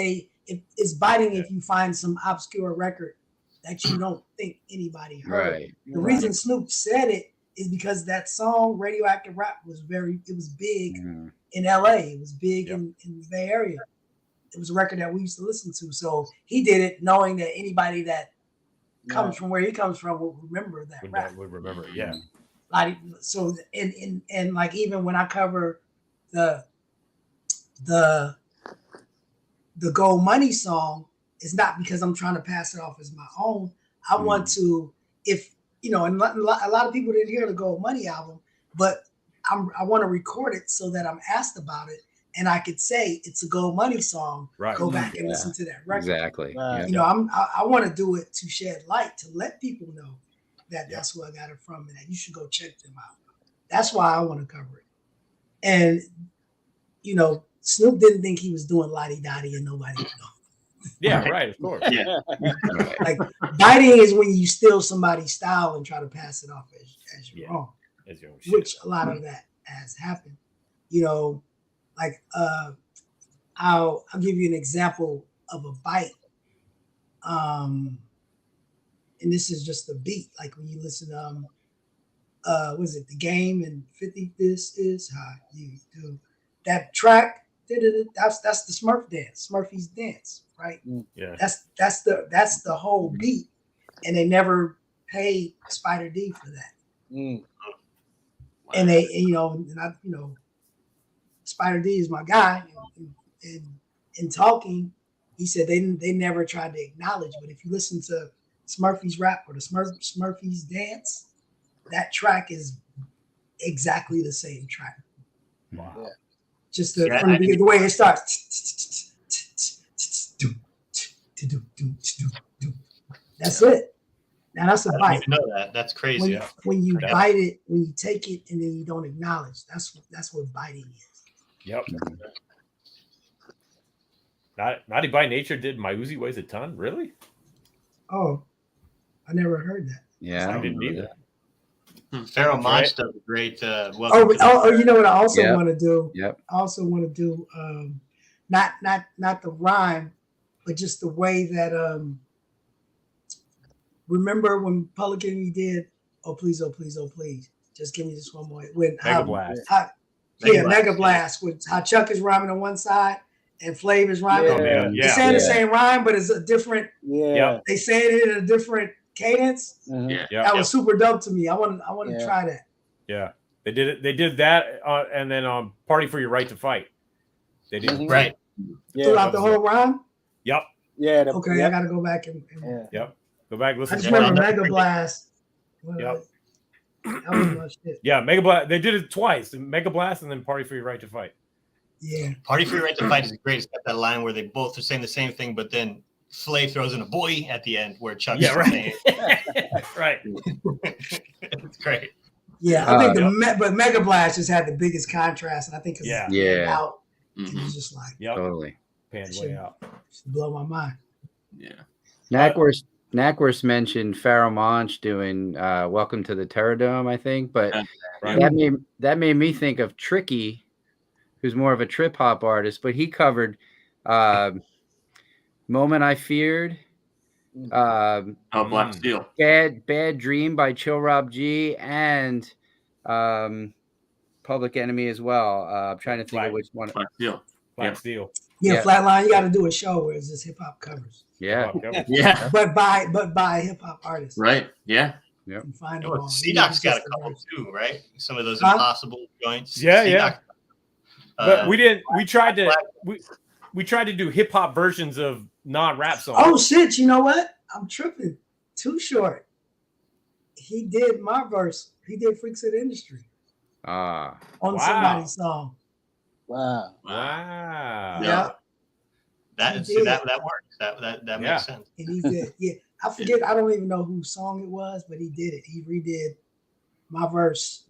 it's biting if you find some obscure record that you don't think anybody heard. Right. The reason Snoop said it is because that song Radioactive Rap was big Mhm. in LA. It was big in the Bay Area. It was a record that we used to listen to. So he did it knowing that anybody that comes from where he comes from will remember that rap. Would remember it, yeah. Like so and like even when I cover the Gold Money song, it's not because I'm trying to pass it off as my own. I want to, if you know, and a lot of people didn't hear the Gold Money album, but I want to record it so that I'm asked about it and I could say it's a Gold Money song. Right. Go back and listen to that record. Exactly. You know, I want to do it to shed light, to let people know that that's where I got it from and that you should go check them out. That's why I want to cover it. And, you know, Snoop didn't think he was doing lottie-dottie and nobody would know. Yeah, right, of course. Yeah. Like biting is when you steal somebody's style and try to pass it off as your own, As your own shit. which a lot of that has happened. You know, like I'll give you an example of a bite. And this is just a beat. Like when you listen to was it The Game and 50? This is how you do that track. That's the Smurf dance, Smurfy's dance, right? Yeah. That's the whole beat, and they never paid Spider D for that. And they, Spider D is my guy, and in talking, he said they never tried to acknowledge. But if you listen to Smurfy's rap or the Smurfy's dance, that track is exactly the same track. Wow. Yeah. Just from the way it starts. That's it. Now that's a I bite. didn't even know that. That's crazy. When you bite it, when you take it and then you don't acknowledge, that's what biting is. Yep. Naughty by Nature did My Uzi Weighs a Ton? Really? Oh, I never heard that. Yeah. I didn't either. Pharaoh That's Monch right. does a great welcome. Oh, you know what I also Yep. want to do? Yep. I also want to do not the rhyme, but just the way that remember when Public Enemy did Oh Please, Oh Please, Oh Please. Just give me this one more. When Mega Blast. Mega Blast. With how Chuck is rhyming on one side and Flav is rhyming. Oh, man. They're saying the same rhyme, but it's a different. Yeah. They saying it in a different cadence. Yeah. That was super dope to me. I want to try that. Yeah. They did it. They did that, and then Party for Your Right to Fight. They did Right. Throughout the whole rhyme. Yep. Yeah. Okay, I got to go back and Yep. Go back and I listen just to remember that. Mega Blast. Yep. That was my shit. Yeah, Mega Blast. They did it twice. Mega Blast and then Party for Your Right to Fight. Yeah. Party for Your Right to Fight is great. It's got that line where they both are saying the same thing, but then Flav throws in a boy at the end where Chuck is saying it. Right. It's great. Yeah, I think but Mega Blast just had the biggest contrast, and I think out, it was just like Totally. Panned way out. just blow my mind. Yeah. Knackwurst mentioned Pharaoh Monch doing Welcome to the Terradome, I think, but that made me think of Tricky, who's more of a trip hop artist, but he covered Moment I Feared, Black Steel. Bad Dream by Chill Rob G, and Public Enemy as well. I'm trying to think of which one. Black Steel. Black Steel. Yeah, Flatline, you got to do a show where it's just hip hop covers. Yeah. Yeah. But by hip hop artists. Right. Yeah. Yep. You find them all. C-Doc's got a couple too, right? Some of those Huh? impossible joints. Yeah, C-Doc, But we didn't. We tried to. We tried to do hip hop versions of non-rap song. Oh shit! You know what? I'm tripping. Too Short. He did my verse. He did "Freaks of the Industry" on Wow. somebody's song. Wow. Wow. Yeah. That He did. that works. That Yeah. makes sense. And he did. Yeah, I forget. I don't even know whose song it was, but he did it. He redid my verse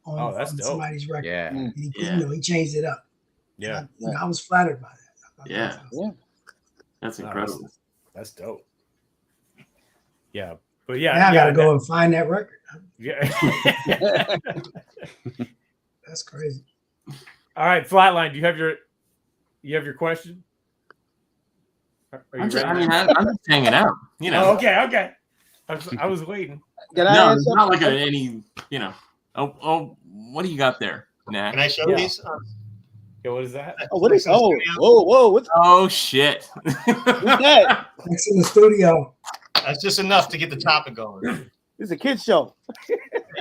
on, that's on dope. somebody's record. Yeah. And he, Yeah. he changed it up. Yeah. And I was flattered by that. I thought Yeah. that was- Yeah. That's No, incredible. That's dope. Yeah. But yeah. Now I yeah, gotta go and find that record. Yeah. That's crazy. All right, Flatline. Do you have your question? Are you I'm just ready? hanging out. You know. Oh, okay. I was waiting. Can I No, answer? it's not like any. You know. Oh, what do you got there, Nah? Can I show Yeah. these? Yeah, what is that? Oh, what is? Oh, whoa! What's Oh shit! that? It's in the studio. That's just enough to get the topic going. It's a kid show.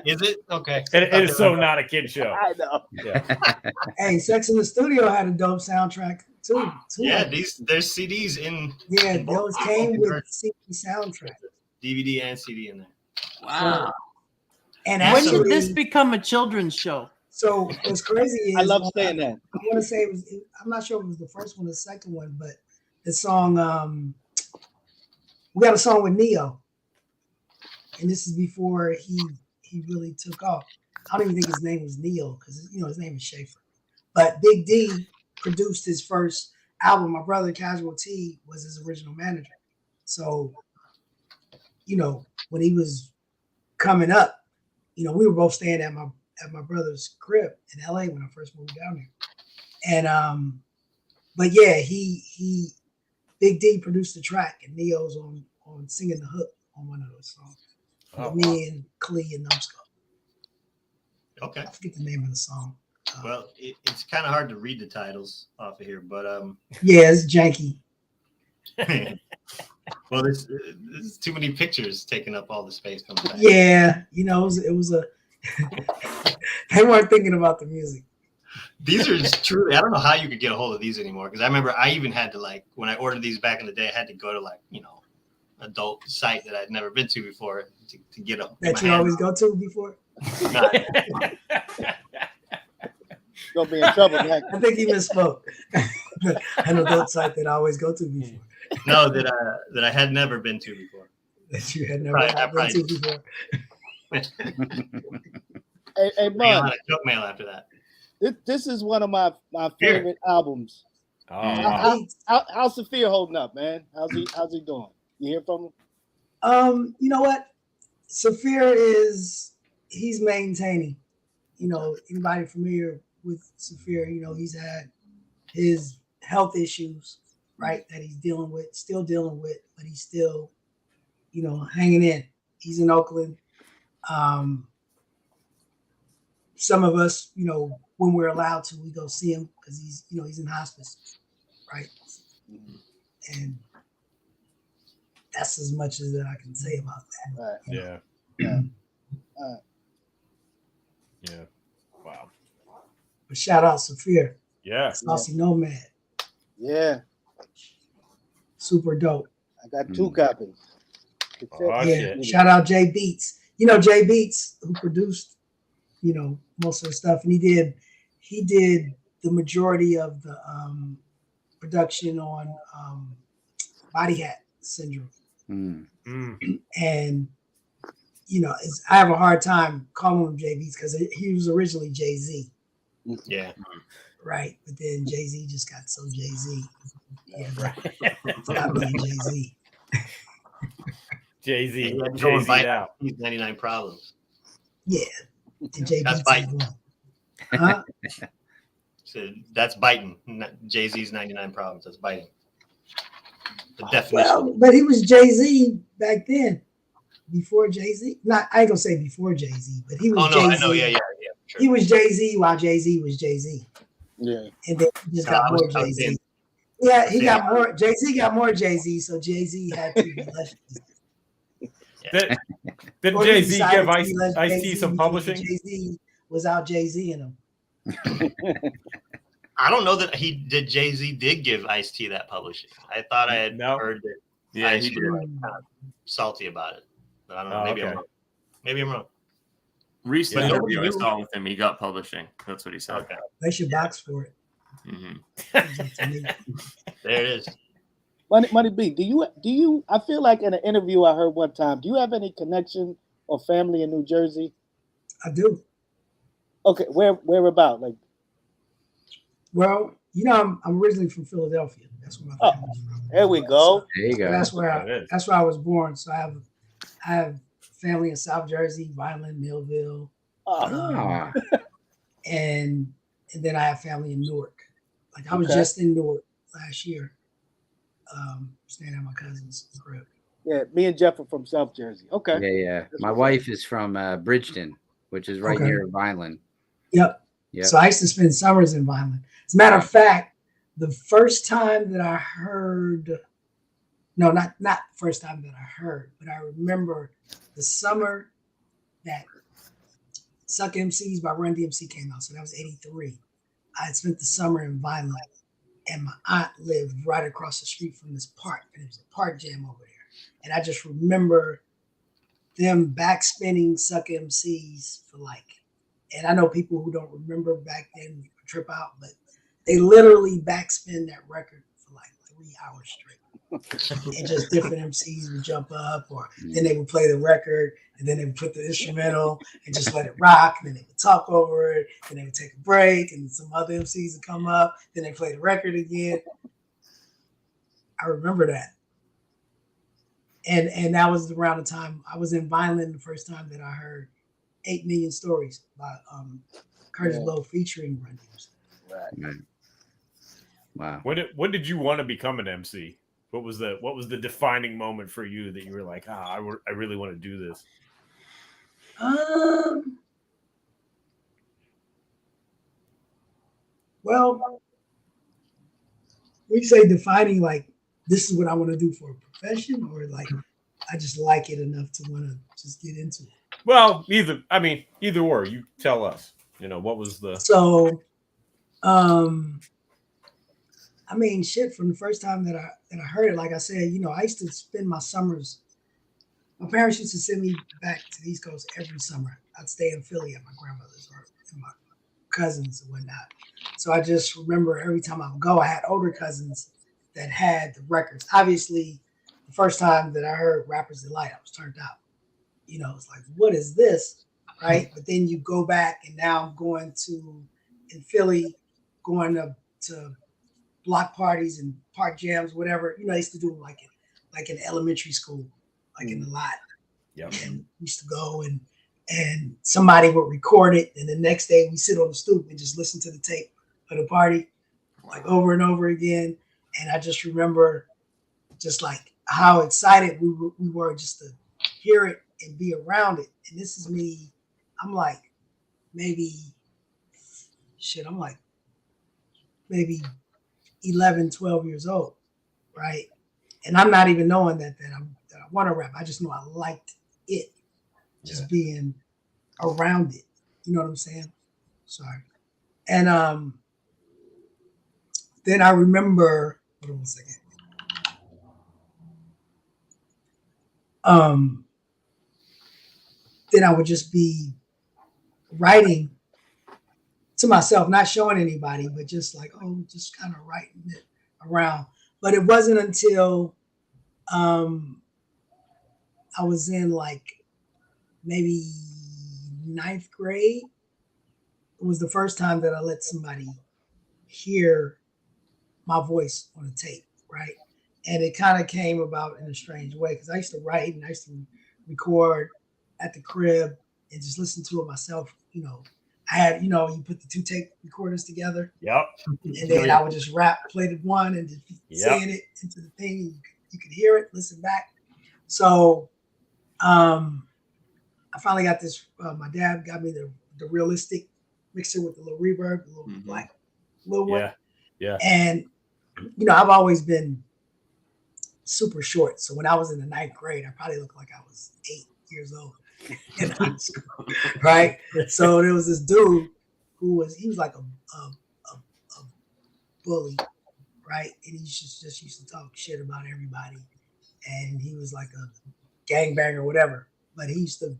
Is it? Okay. It is so not a kid show. I know. Yeah. Hey, Sex in the Studio had a dope soundtrack too. Yeah, there's CDs in Yeah, both those came with CD soundtrack. DVD and CD in there. Wow. And When actually, did this become a children's show? so what's crazy is I love saying that. I want to say it was. I'm not sure if it was the first one or the second one, but the song. We got a song with Neo, and this is before he really took off. I don't even think his name was Neo because his name is Schaefer. But Big D produced his first album. My brother Casual T was his original manager. So, when he was coming up, we were both staying at my brother's crib in LA when I first moved down there. And but yeah, he Big D produced the track and Neo's on singing the hook on one of those songs. Oh, With me and Klee and Numbskull. Okay. I forget the name of the song. Well, it's kind of hard to read the titles off of here, but Yeah, it's janky. well, there's too many pictures taking up all the space on the back. Yeah, it was a. They weren't thinking about the music. These are just truly, I don't know how you could get a hold of these anymore. Because I remember I even had to when I ordered these back in the day, I had to go to adult site that I'd never been to before to get them. That you always go to before. Gonna be in trouble, Mac. I think he misspoke. An adult site that I always go to before. No, that I had never been to before. That you had never Right, been to before. Hey, I got a man, lot of junk mail after that. this is one of my favorite albums. Oh, How's Sophia holding up, man? How's he doing? You hear from him? You know what? Saphir he's maintaining. Anybody familiar with Saphir, he's had his health issues, right? That he's still dealing with, but he's still, hanging in. He's in Oakland. Some of us, when we're allowed to, we go see him because he's in hospice, right? And that's as much as that I can say about that. Right. yeah. Yeah. Yeah. Wow. But shout out Saphir, Yeah. Saucy Nomad, Yeah. super dope. I got 2 copies. Oh, Yeah, shit. shout out Jay Beats. Jay Beats who produced, most of the stuff, and he did the majority of the production on Body Hat Syndrome. Mm. And I have a hard time calling him Jay Beats because he was originally Jay-Z, Yeah. right? But then Jay-Z just got so Jay-Z. Yeah, Right. stop being Jay-Z. Jay-Z. Go and Jay-Z bite out. these 99 Problems. Yeah, and Jay That's Beats is biting. one. Huh? So that's biting. Jay-Z's 99 Problems. That's biting. The definition. Well, but he was Jay-Z back then, before Jay-Z. Not, I ain't gonna say before Jay-Z, but he was Oh no, Jay-Z. I know. Yeah. Sure. He was Jay-Z while Jay-Z was Jay-Z. Yeah. And then he just No, got I was- more I was Jay-Z. saying- Yeah, he Yeah. got more. Jay-Z got more Jay-Z, so Jay-Z had to be less Jay-Z. Didn't Or he Jay-Z decided give to be less Ice-T Jay-Z some because publishing? Jay-Z was out Jay-Z in him. I don't know that Jay-Z did give Ice-T that publishing. I thought I had heard that. Yeah, he Ice-T did. was kind of salty about it. But I don't know. Maybe I'm wrong. Maybe I'm wrong. Recent But interview I nobody saw with him, he got publishing. That's what he said. Okay. They should box for it. There it is. Money B, do you? I feel like in an interview I heard one time. Do you have any connection or family in New Jersey? I do. Okay, where about? Like, well, you know, I'm originally from Philadelphia. That's where my family's from. There we go. There you go. That's where I was born. So I have family in South Jersey, Vineland, Millville, and then I have family in Newark. Like I was just in Newark last year, staying at my cousin's crib. Yeah, me and Jeff are from South Jersey. Okay. Yeah. My wife is from Bridgeton, which is right near Vineland. Yep. So I used to spend summers in Vineland. As a matter of fact, the first time that I heard, no, not the first time that I heard, but I remember the summer that Suck MCs by Run DMC came out. So that was 83. I had spent the summer in Vineland, and my aunt lived right across the street from this park, and there was a park jam over there. And I just remember them backspinning Suck MCs for like, and I know people who don't remember back then trip out, but they literally backspin that record for like 3 hours straight. And just different MCs would jump up, or then they would play the record, and then they would put the instrumental and just let it rock, and then they would talk over it, and they would take a break, and some other MCs would come up, then they play the record again. I remember that. And that was around the time I was in Vineland the first time that I heard 8 Million Stories by Curtis Blow featuring Run DMC. Right. Wow. When did you want to become an MC? What was the defining moment for you that you were like, I really want to do this? Well, we say defining like this is what I want to do for a profession, or like I just like it enough to want to just get into it. Well, either or. You tell us. You know, what was the so I mean, shit, from the first time that I heard it, like I said, you know, I used to spend my summers. My parents used to send me back to the East Coast every summer. I'd stay in Philly at my grandmother's or my cousins and whatnot. So I just remember every time I would go, I had older cousins that had the records. Obviously, the first time that I heard Rapper's Delight, I was turned out. You know, it's like, what is this? Right? But then you go back, and now I'm going to, in Philly, going to block parties and park jams, whatever. You know, I used to do like in elementary school, like in the lot. Yep. And we used to go and somebody would record it, and the next day we sit on the stoop and just listen to the tape of the party, like over and over again. And I just remember just like how excited we were just to hear it and be around it. And this is me, I'm like maybe 11, 12 years old, right? And I'm not even knowing that I want to rap. I just know I liked it, just being around it. You know what I'm saying? Sorry. And then I remember, hold on 1 second. Then I would just be writing to myself, not showing anybody, but just like, just kind of writing it around. But it wasn't until I was in like maybe 9th grade. It was the first time that I let somebody hear my voice on a tape, right? And it kind of came about in a strange way because I used to write and I used to record at the crib and just listen to it myself. You know, I had, you know, you put the 2 tape recorders together. Yep. And then I would just play the one and just saying it into the thing. You could hear it, listen back. So I finally got this. My dad got me the realistic mixer with the little reverb, the little black little one. Yeah. And, you know, I've always been super short. So when I was in the 9th grade, I probably looked like I was 8 years old. Right? So there was this dude he was like a bully, right? And he just used to talk shit about everybody. And he was like a gangbanger or whatever. But he used to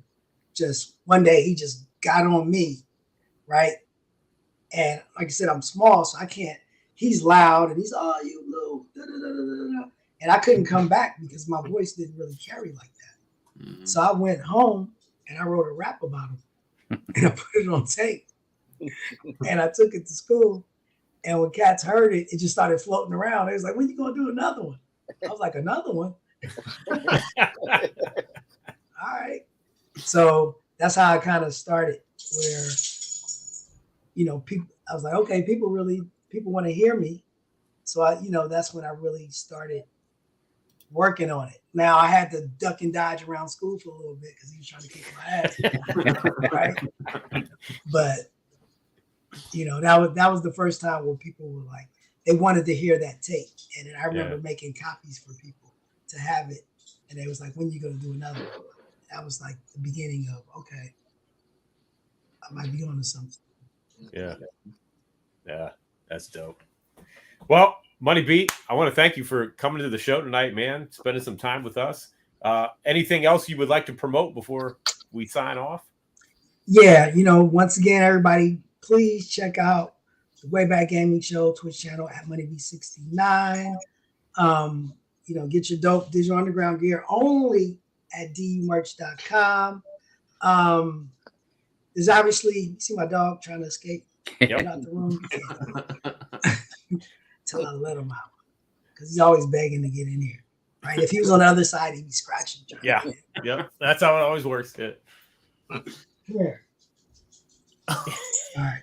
just, one day he just got on me, right? And like I said, I'm small, so I can't, he's loud and he's, oh, you little, da, da, da, da, da. And I couldn't come back because my voice didn't really carry like that. Mm-hmm. So I went home and I wrote a rap about him and I put it on tape. And I took it to school. And when cats heard it, it just started floating around. They was like, when you going to do another one? I was like, another one? All right. So that's how I kind of started, where, people, I was like, okay, people want to hear me. So that's when I really started working on it. Now I had to duck and dodge around school for a little bit because he was trying to kick my ass. Right. But that was the first time where people were like, they wanted to hear that tape. And then I remember making copies for people to have it. And they was like, when you going to do another one? That was like the beginning of, okay, I might be on to something. Yeah. Yeah. That's dope. Well, Money Beat, I want to thank you for coming to the show tonight, man, spending some time with us. Anything else you would like to promote before we sign off? Yeah. Once again, everybody, please check out the Wayback Gaming Show Twitch channel at MoneyB69. Get your dope Digital Underground gear only at dumerch.com. There's obviously, you see my dog trying to escape out the room. Till I let him out, because he's always begging to get in here. Right? If he was on the other side, he'd be scratching. Yeah. That's how it always works. Yeah. Here. All right.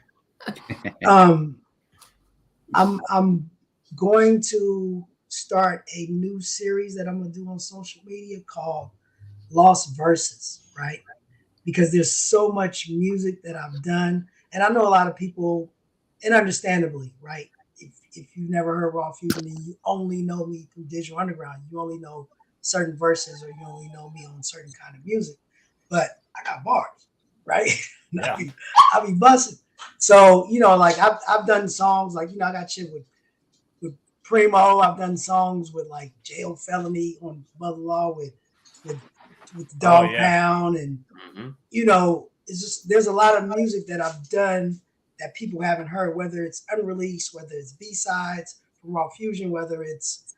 I'm going to start a new series that I'm going to do on social media called Lost Verses, right? Because there's so much music that I've done. And I know a lot of people, and understandably, right? If you've never heard Raw Fusion and you only know me through Digital Underground, you only know certain verses or you only know me on certain kind of music. But I got bars, right? Yeah. I'll be busting. So, like I've done songs like, I got shit with Primo. I've done songs with like Jail Felony on Mother Law with the Dog Pound. And, it's just, there's a lot of music that I've done that people haven't heard, whether it's unreleased, whether it's B-sides from Raw Fusion, whether it's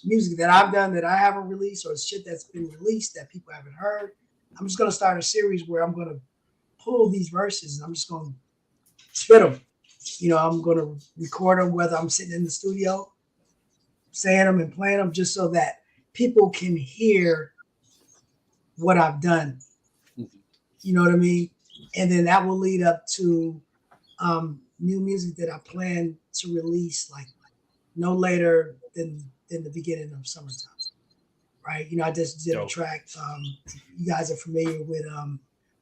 music that I've done that I haven't released, or it's shit that's been released that people haven't heard. I'm just going to start a series where I'm going to pull these verses and I'm just going to spit them. I'm going to record them, whether I'm sitting in the studio saying them and playing them, just so that people can hear what I've done. You know what I mean? And then that will lead up to new music that I plan to release like no later than the beginning of summertime. Right? I just did a track. You guys are familiar with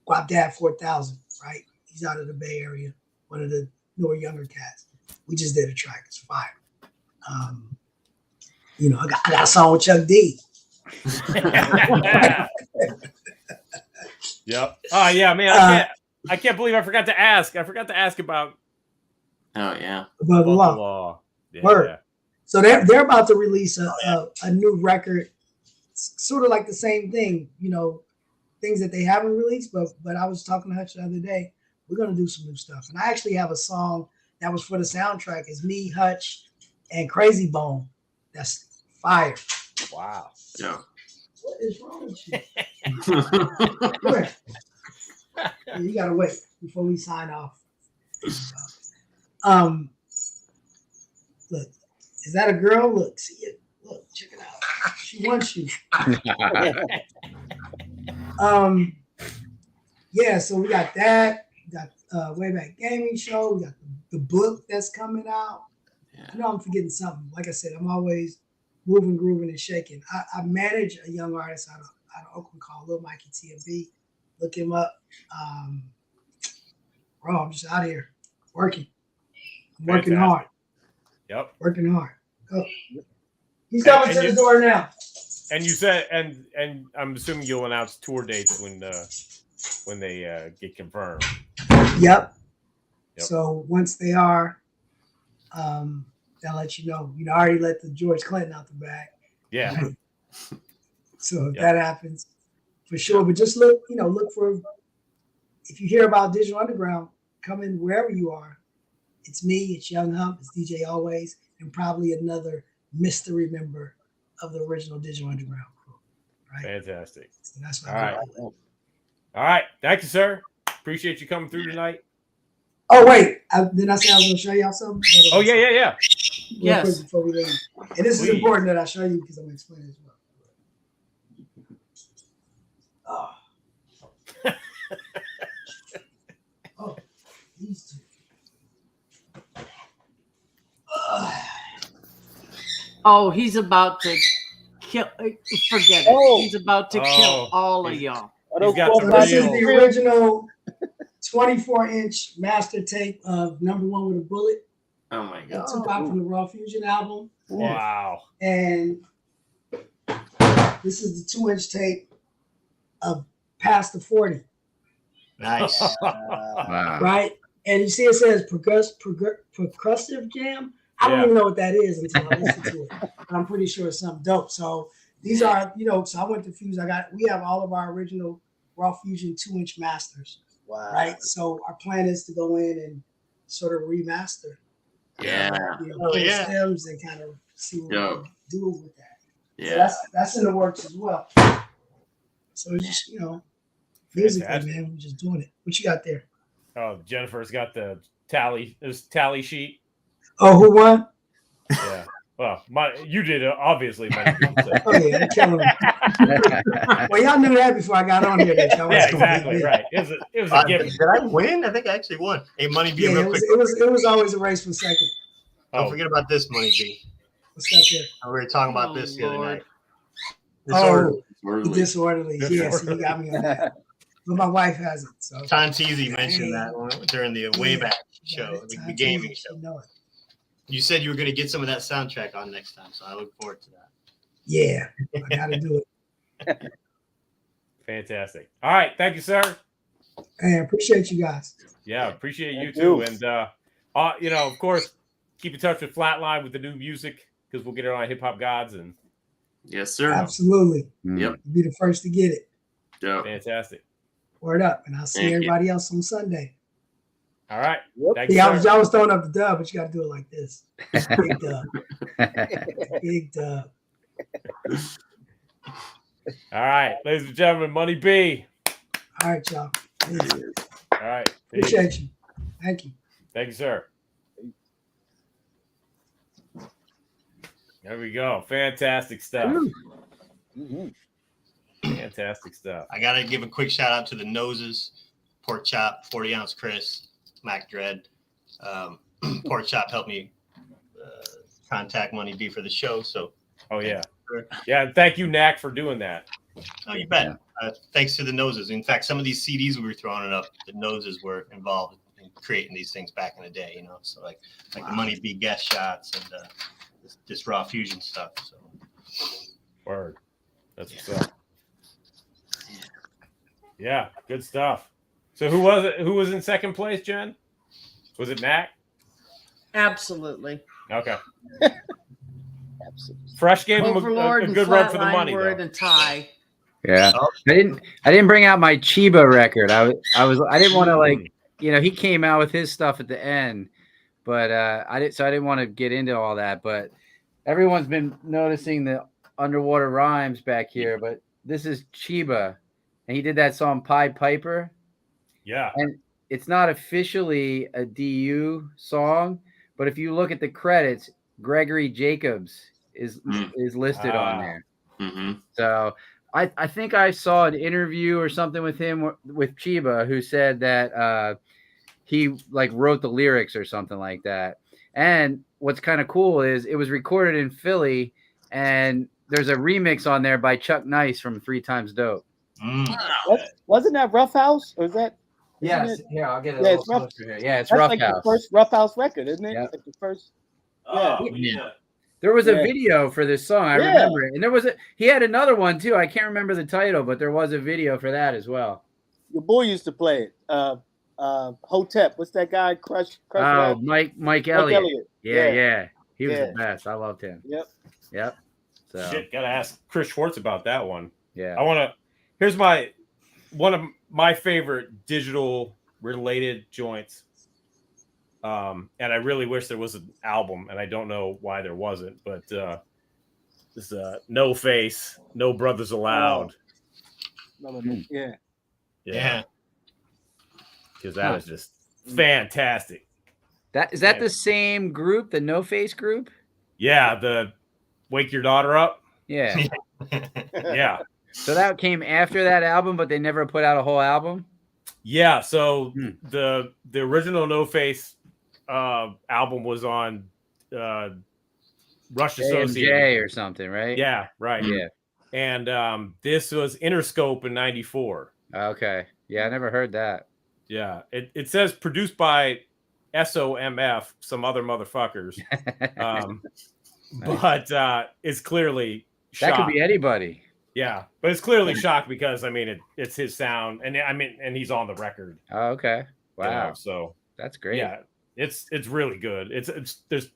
Guap Dad 4000, right? He's out of the Bay Area, one of the newer younger cats. We just did a track. It's fire. I got a song with Chuck D. Yep. Oh yeah, man. I can't believe I forgot to ask. I forgot to ask about. Oh yeah. About the law. Yeah, Word. yeah. So they're about to release a new record, sort of like the same thing, things that they haven't released. But I was talking to Hutch the other day. We're gonna do some new stuff, and I actually have a song that was for the soundtrack. It's me, Hutch, and Crazy Bone. That's fire. Wow. Yeah. What is wrong with you? You gotta wait before we sign off. Look, is that a girl? Look, see it. Look, check it out. She wants you. Yeah. So we got that. We got Wayback Gaming Show. We got the book that's coming out. Yeah. I know I'm forgetting something. Like I said, I'm always moving, grooving, and shaking. I manage a young artist out of Oakland called Lil Mikey TMB. Look him up. Bro, I'm just out here working. I'm working hard. Yep. Working hard. Oh. He's coming to the door now. And you said, and I'm assuming you'll announce tour dates when they get confirmed. Yep. So once they are, That'll let you know. I already let the George Clinton out the bag. Yeah. So if that happens, for sure. But just look for, if you hear about Digital Underground, come in wherever you are. It's me, it's Young Hump, it's DJ Always, and probably another mystery member of the original Digital Underground crew. Right? Fantastic. So that's what All I right. do. All right. Thank you, sir. Appreciate you coming through tonight. Oh, wait. Didn't I say I was going to show y'all something? Oh, yeah. Real Yes. quick before we leave. And this is Please. important that I show you because I'm going to explain it as well. Oh, these two. Oh, he's about to kill. Forget it. Oh. He's about to kill all of y'all. He's got So the this is real. the original 24-inch master tape of Number One with a Bullet. Oh my I god. took out from the Raw Fusion album. Wow. And this is the 2-inch tape of Past the 40. Nice. Wow. Right? And you see it says percussive jam. I don't even know what that is until I listen to it. But I'm pretty sure it's something dope. So these are, so I went to Fuse. We have all of our original Raw Fusion 2-inch masters. Wow. Right? So our plan is to go in and sort of remaster. Yeah. Pull stems and kind of see what we can do with that. Yeah. So that's in the works as well. So it's just, musically, Fantastic. man, we're just doing it. What you got there? Oh, Jennifer's got the tally sheet. Oh, who won? Yeah. Well, you did obviously. Oh yeah, they're killing them. Well, y'all knew that before I got on here. Yeah, exactly right. It was a gift. Did I win? I think I actually won. Hey, Money B, real quick. It was always a race for second. Don't forget about this, Money B. What's that there? We were talking about this the other night. Disorderly. Yes, you got me on that. But my wife has it. So Tantizi mentioned that during the way back show, the gaming show. You said you were going to get some of that soundtrack on next time, so I look forward to that. Yeah, I got to do it. Fantastic. All right, thank you, sir. Hey, I appreciate you guys. Yeah, appreciate you too. And of course, keep in touch with Flatline with the new music because we'll get it on Hip Hop Gods and. Yes, sir. Absolutely. Mm. Yep. You'll be the first to get it. Yep. Fantastic. Word up, and I'll see everybody else on Sunday. All right. Yep. Thank you, Y'all was throwing up the dub, but you got to do it like this. Big dub. Big dub. All right, ladies and gentlemen, Money B. All right, y'all. Peace. All right. Peace. Appreciate you. Thank you. Thank you, sir. There we go. Fantastic stuff. Mm-hmm. Fantastic stuff. I got to give a quick shout out to the Noses, Pork Chop, 40 Ounce Chris, Mac Dread. Pork Chop helped me contact Money B for the show. So, oh, yeah. Yeah. Thank you, Knack, for doing that. Oh, you bet. Thanks to the Noses. In fact, some of these CDs we were throwing it up, the Noses were involved in creating these things back in the day, So like the Money B guest shots and this Raw Fusion stuff. So, Word. That's what's up. Yeah, good stuff. So who was it? Who was in second place, Jen? Was it Mac? Absolutely. Okay. Absolutely. Fresh gave him Overlord a and good run for the Flatline money. were Though. in a tie. Yeah, I didn't bring out my Chiba record. I didn't want to he came out with his stuff at the end, but I didn't want to get into all that. But everyone's been noticing the underwater rhymes back here. But this is Chiba, and he did that song Pied Piper. Yeah, and it's not officially a DU song, but if you look at the credits, Gregory Jacobs is listed on there. Mm-hmm. So I think I saw an interview or something with him with Chiba who said that he wrote the lyrics or something like that. And what's kind of cool is it was recorded in Philly, and there's a remix on there by Chuck Nice from 3 Times Dope. Wasn't that Rough House, or is that? Yes, here I'll get it. Yeah, it's Rough. Here. Yeah, it's That's Rough like House. the first Rough House record, isn't it? Yep. Like the first. Oh, yeah. There was a video for this song. I remember it. And there was he had another one too. I can't remember the title, but there was a video for that as well. Your boy used to play it. Hotep. What's that guy? Crush. Oh, Mike Elliott. Yeah. He was Yeah. the best. I loved him. Yep. So Shit, gotta ask Chris Schwartz about that one. yeah. I want to. Here's one of my favorite digital related joints. And I really wish there was an album, and I don't know why there wasn't. But this No Face, No Brothers Allowed. Yeah. Because that is just fantastic. Is that the same group, the No Face group? Yeah, the Wake Your Daughter Up. Yeah. Yeah. So that came after that album, but they never put out a whole album? Yeah, so the original No Face album was on Rush Associated J or something, right? Yeah, right. Yeah. And this was Interscope in '94. Okay. Yeah, I never heard that. Yeah, it says produced by SOMF, some other motherfuckers. But it's clearly Shock. That could be anybody. Yeah, but it's clearly Shock because I mean it's his sound, and I mean, and he's on the record. Oh, okay. Wow. You know, so that's great. Yeah, it's really good. It's there's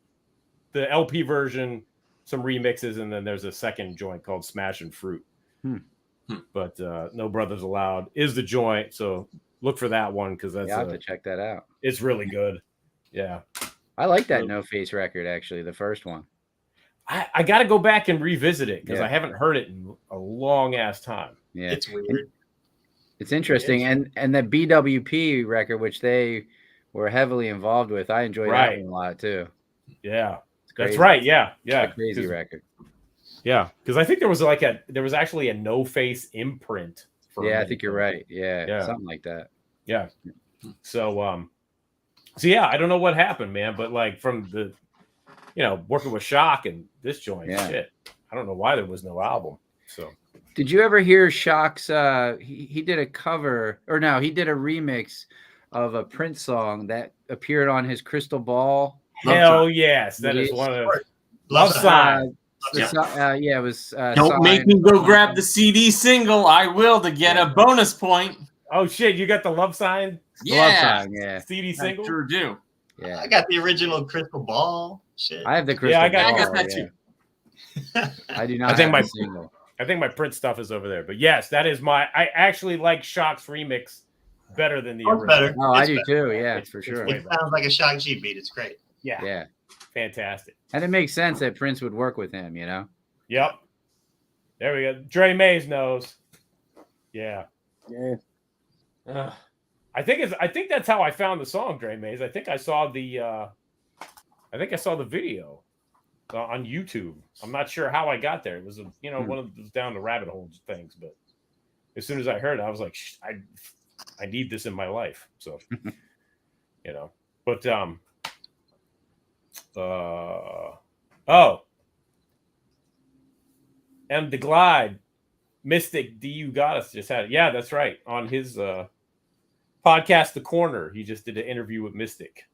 the LP version, some remixes, and then there's a second joint called Smash and Fruit. But No Brothers Allowed is the joint, so look for that one because that's I have to check that out. It's really good. Yeah, I like that No Face record actually, the first one. I got to go back and revisit it because I haven't heard it in a long ass time. Yeah, it's weird. It's interesting, and the BWP record, which they were heavily involved with, I enjoyed that one a lot too. Yeah, that's right. Yeah, it's a crazy record. Yeah, because I think there was actually a No Face imprint. I think you're right. Yeah, something like that. Yeah. So yeah, I don't know what happened, man, but like from the, working with Shock and this joint, shit, I don't know why there was no album. So, did you ever hear Shock's? He did a cover, or no, he did a remix of a Prince song that appeared on his Crystal Ball. Hell yes, that is one of Love Sign. It was. Don't make me go grab the CD single. I will to get a bonus point. Oh shit, you got the Love Sign? Love Sign, yeah. CD single? I sure do. Yeah. I got the original Crystal Ball. Shit. I have the Crystal Ball. I got that too. I do not. I think my Prince stuff is over there. But yes, that is I actually like Shock's remix better than the original. Better. Oh, I do too. Yeah, for sure. It sounds like a Shock G beat. It's great. Yeah. Yeah. Fantastic. And it makes sense that Prince would work with him, Yep. There we go. Dre Mays knows. Yeah. Yeah. I think that's how I found the song, Dre Mays. I think I saw the video on YouTube. I'm not sure how I got there. It was one of those down the rabbit hole things, but as soon as I heard it, I was like, I need this in my life. So, but and the Glide Mystic DU Goddess just had it. Yeah, that's right. On his podcast, The Corner, he just did an interview with Mystic.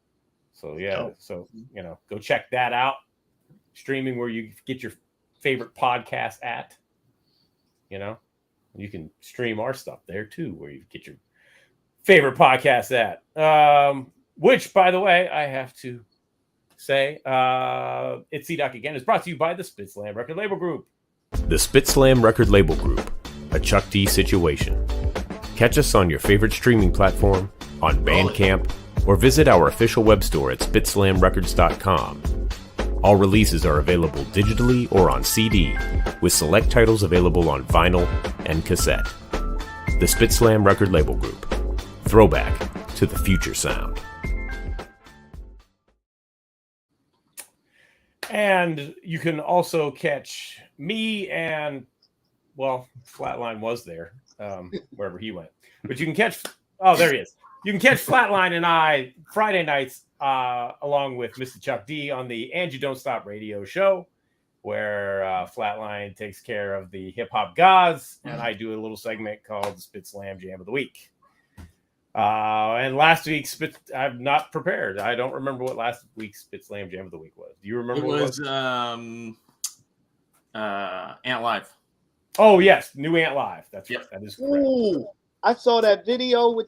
So go check that out. Streaming where you get your favorite podcast at. You can stream our stuff there too, where you get your favorite podcast at. Which, by the way, I have to say, It's C-Doc Again is brought to you by the Spit Slam Record Label Group. The Spit Slam Record Label Group, a Chuck D situation. Catch us on your favorite streaming platform, on Bandcamp, or visit our official web store at spitslamrecords.com. All releases are available digitally or on CD, with select titles available on vinyl and cassette. The Spit Slam Record Label Group. Throwback to the future sound. And you can also catch me and, Flatline was there, wherever he went. But you can catch, there he is. You can catch Flatline and I Friday nights along with Mr. Chuck D on the And You Don't Stop radio show, where Flatline takes care of the hip hop gods, and I do a little segment called the Spit Slam Jam of the Week. And last week's I'm not prepared. I don't remember what last week's Spit Slam Jam of the Week was. Do you remember what it was? Ant Live. Oh yes, New Ant Live. That's Yep. right. That is correct. Ooh, I saw that video with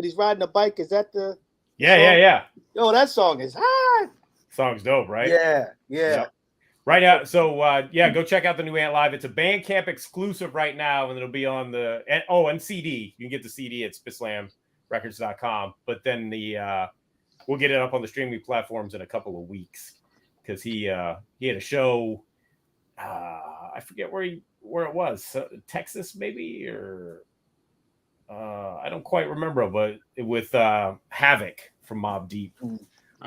he's riding a bike. Is that the? Yeah. Yo, that song is hot. Song's dope, right? Yeah. Yep. Right now, so go check out the new Ant Live. It's a Bandcamp exclusive right now, and it'll be on the and CD. You can get the CD at spitslamrecords.com. But then we'll get it up on the streaming platforms in a couple of weeks because he had a show. I forget where it was, Texas maybe, or I don't quite remember, but with Havoc from Mobb Deep.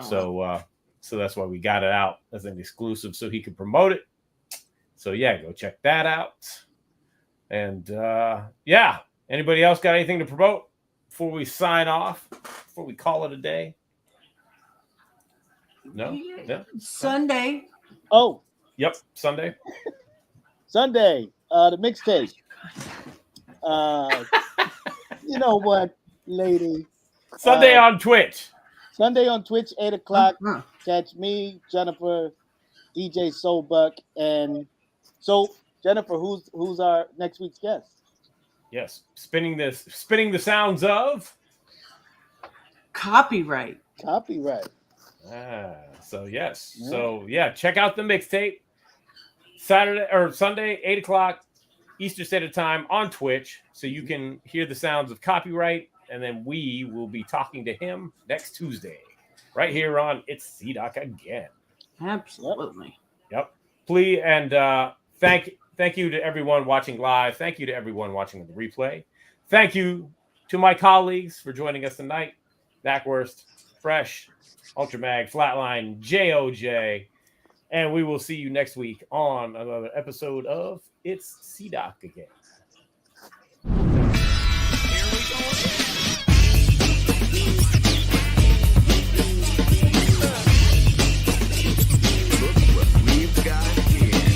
So that's why we got it out as an exclusive so he could promote it. So yeah, go check that out. And anybody else got anything to promote before we sign off? Before we call it a day? No. Sunday. Oh. Yep. Sunday. The mixtape. You know what, lady? Sunday on Twitch. Sunday on Twitch, 8 o'clock. Catch me, Jennifer, DJ Soulbuck, and so Jennifer, who's our next week's guest? Yes, spinning the sounds of copyright. So yes, check out the mixtape. Saturday or Sunday, 8 o'clock Eastern Standard Time on Twitch, so you can hear the sounds of Copyright, and then we will be talking to him next Tuesday, right here on It's CDoc Again. Absolutely. Yep. Please and thank you to everyone watching live. Thank you to everyone watching the replay. Thank you to my colleagues for joining us tonight. Knackwurst, Fresh, Ultramag, Flatline, JOJ. And we will see you next week on another episode of It's CDoc Again.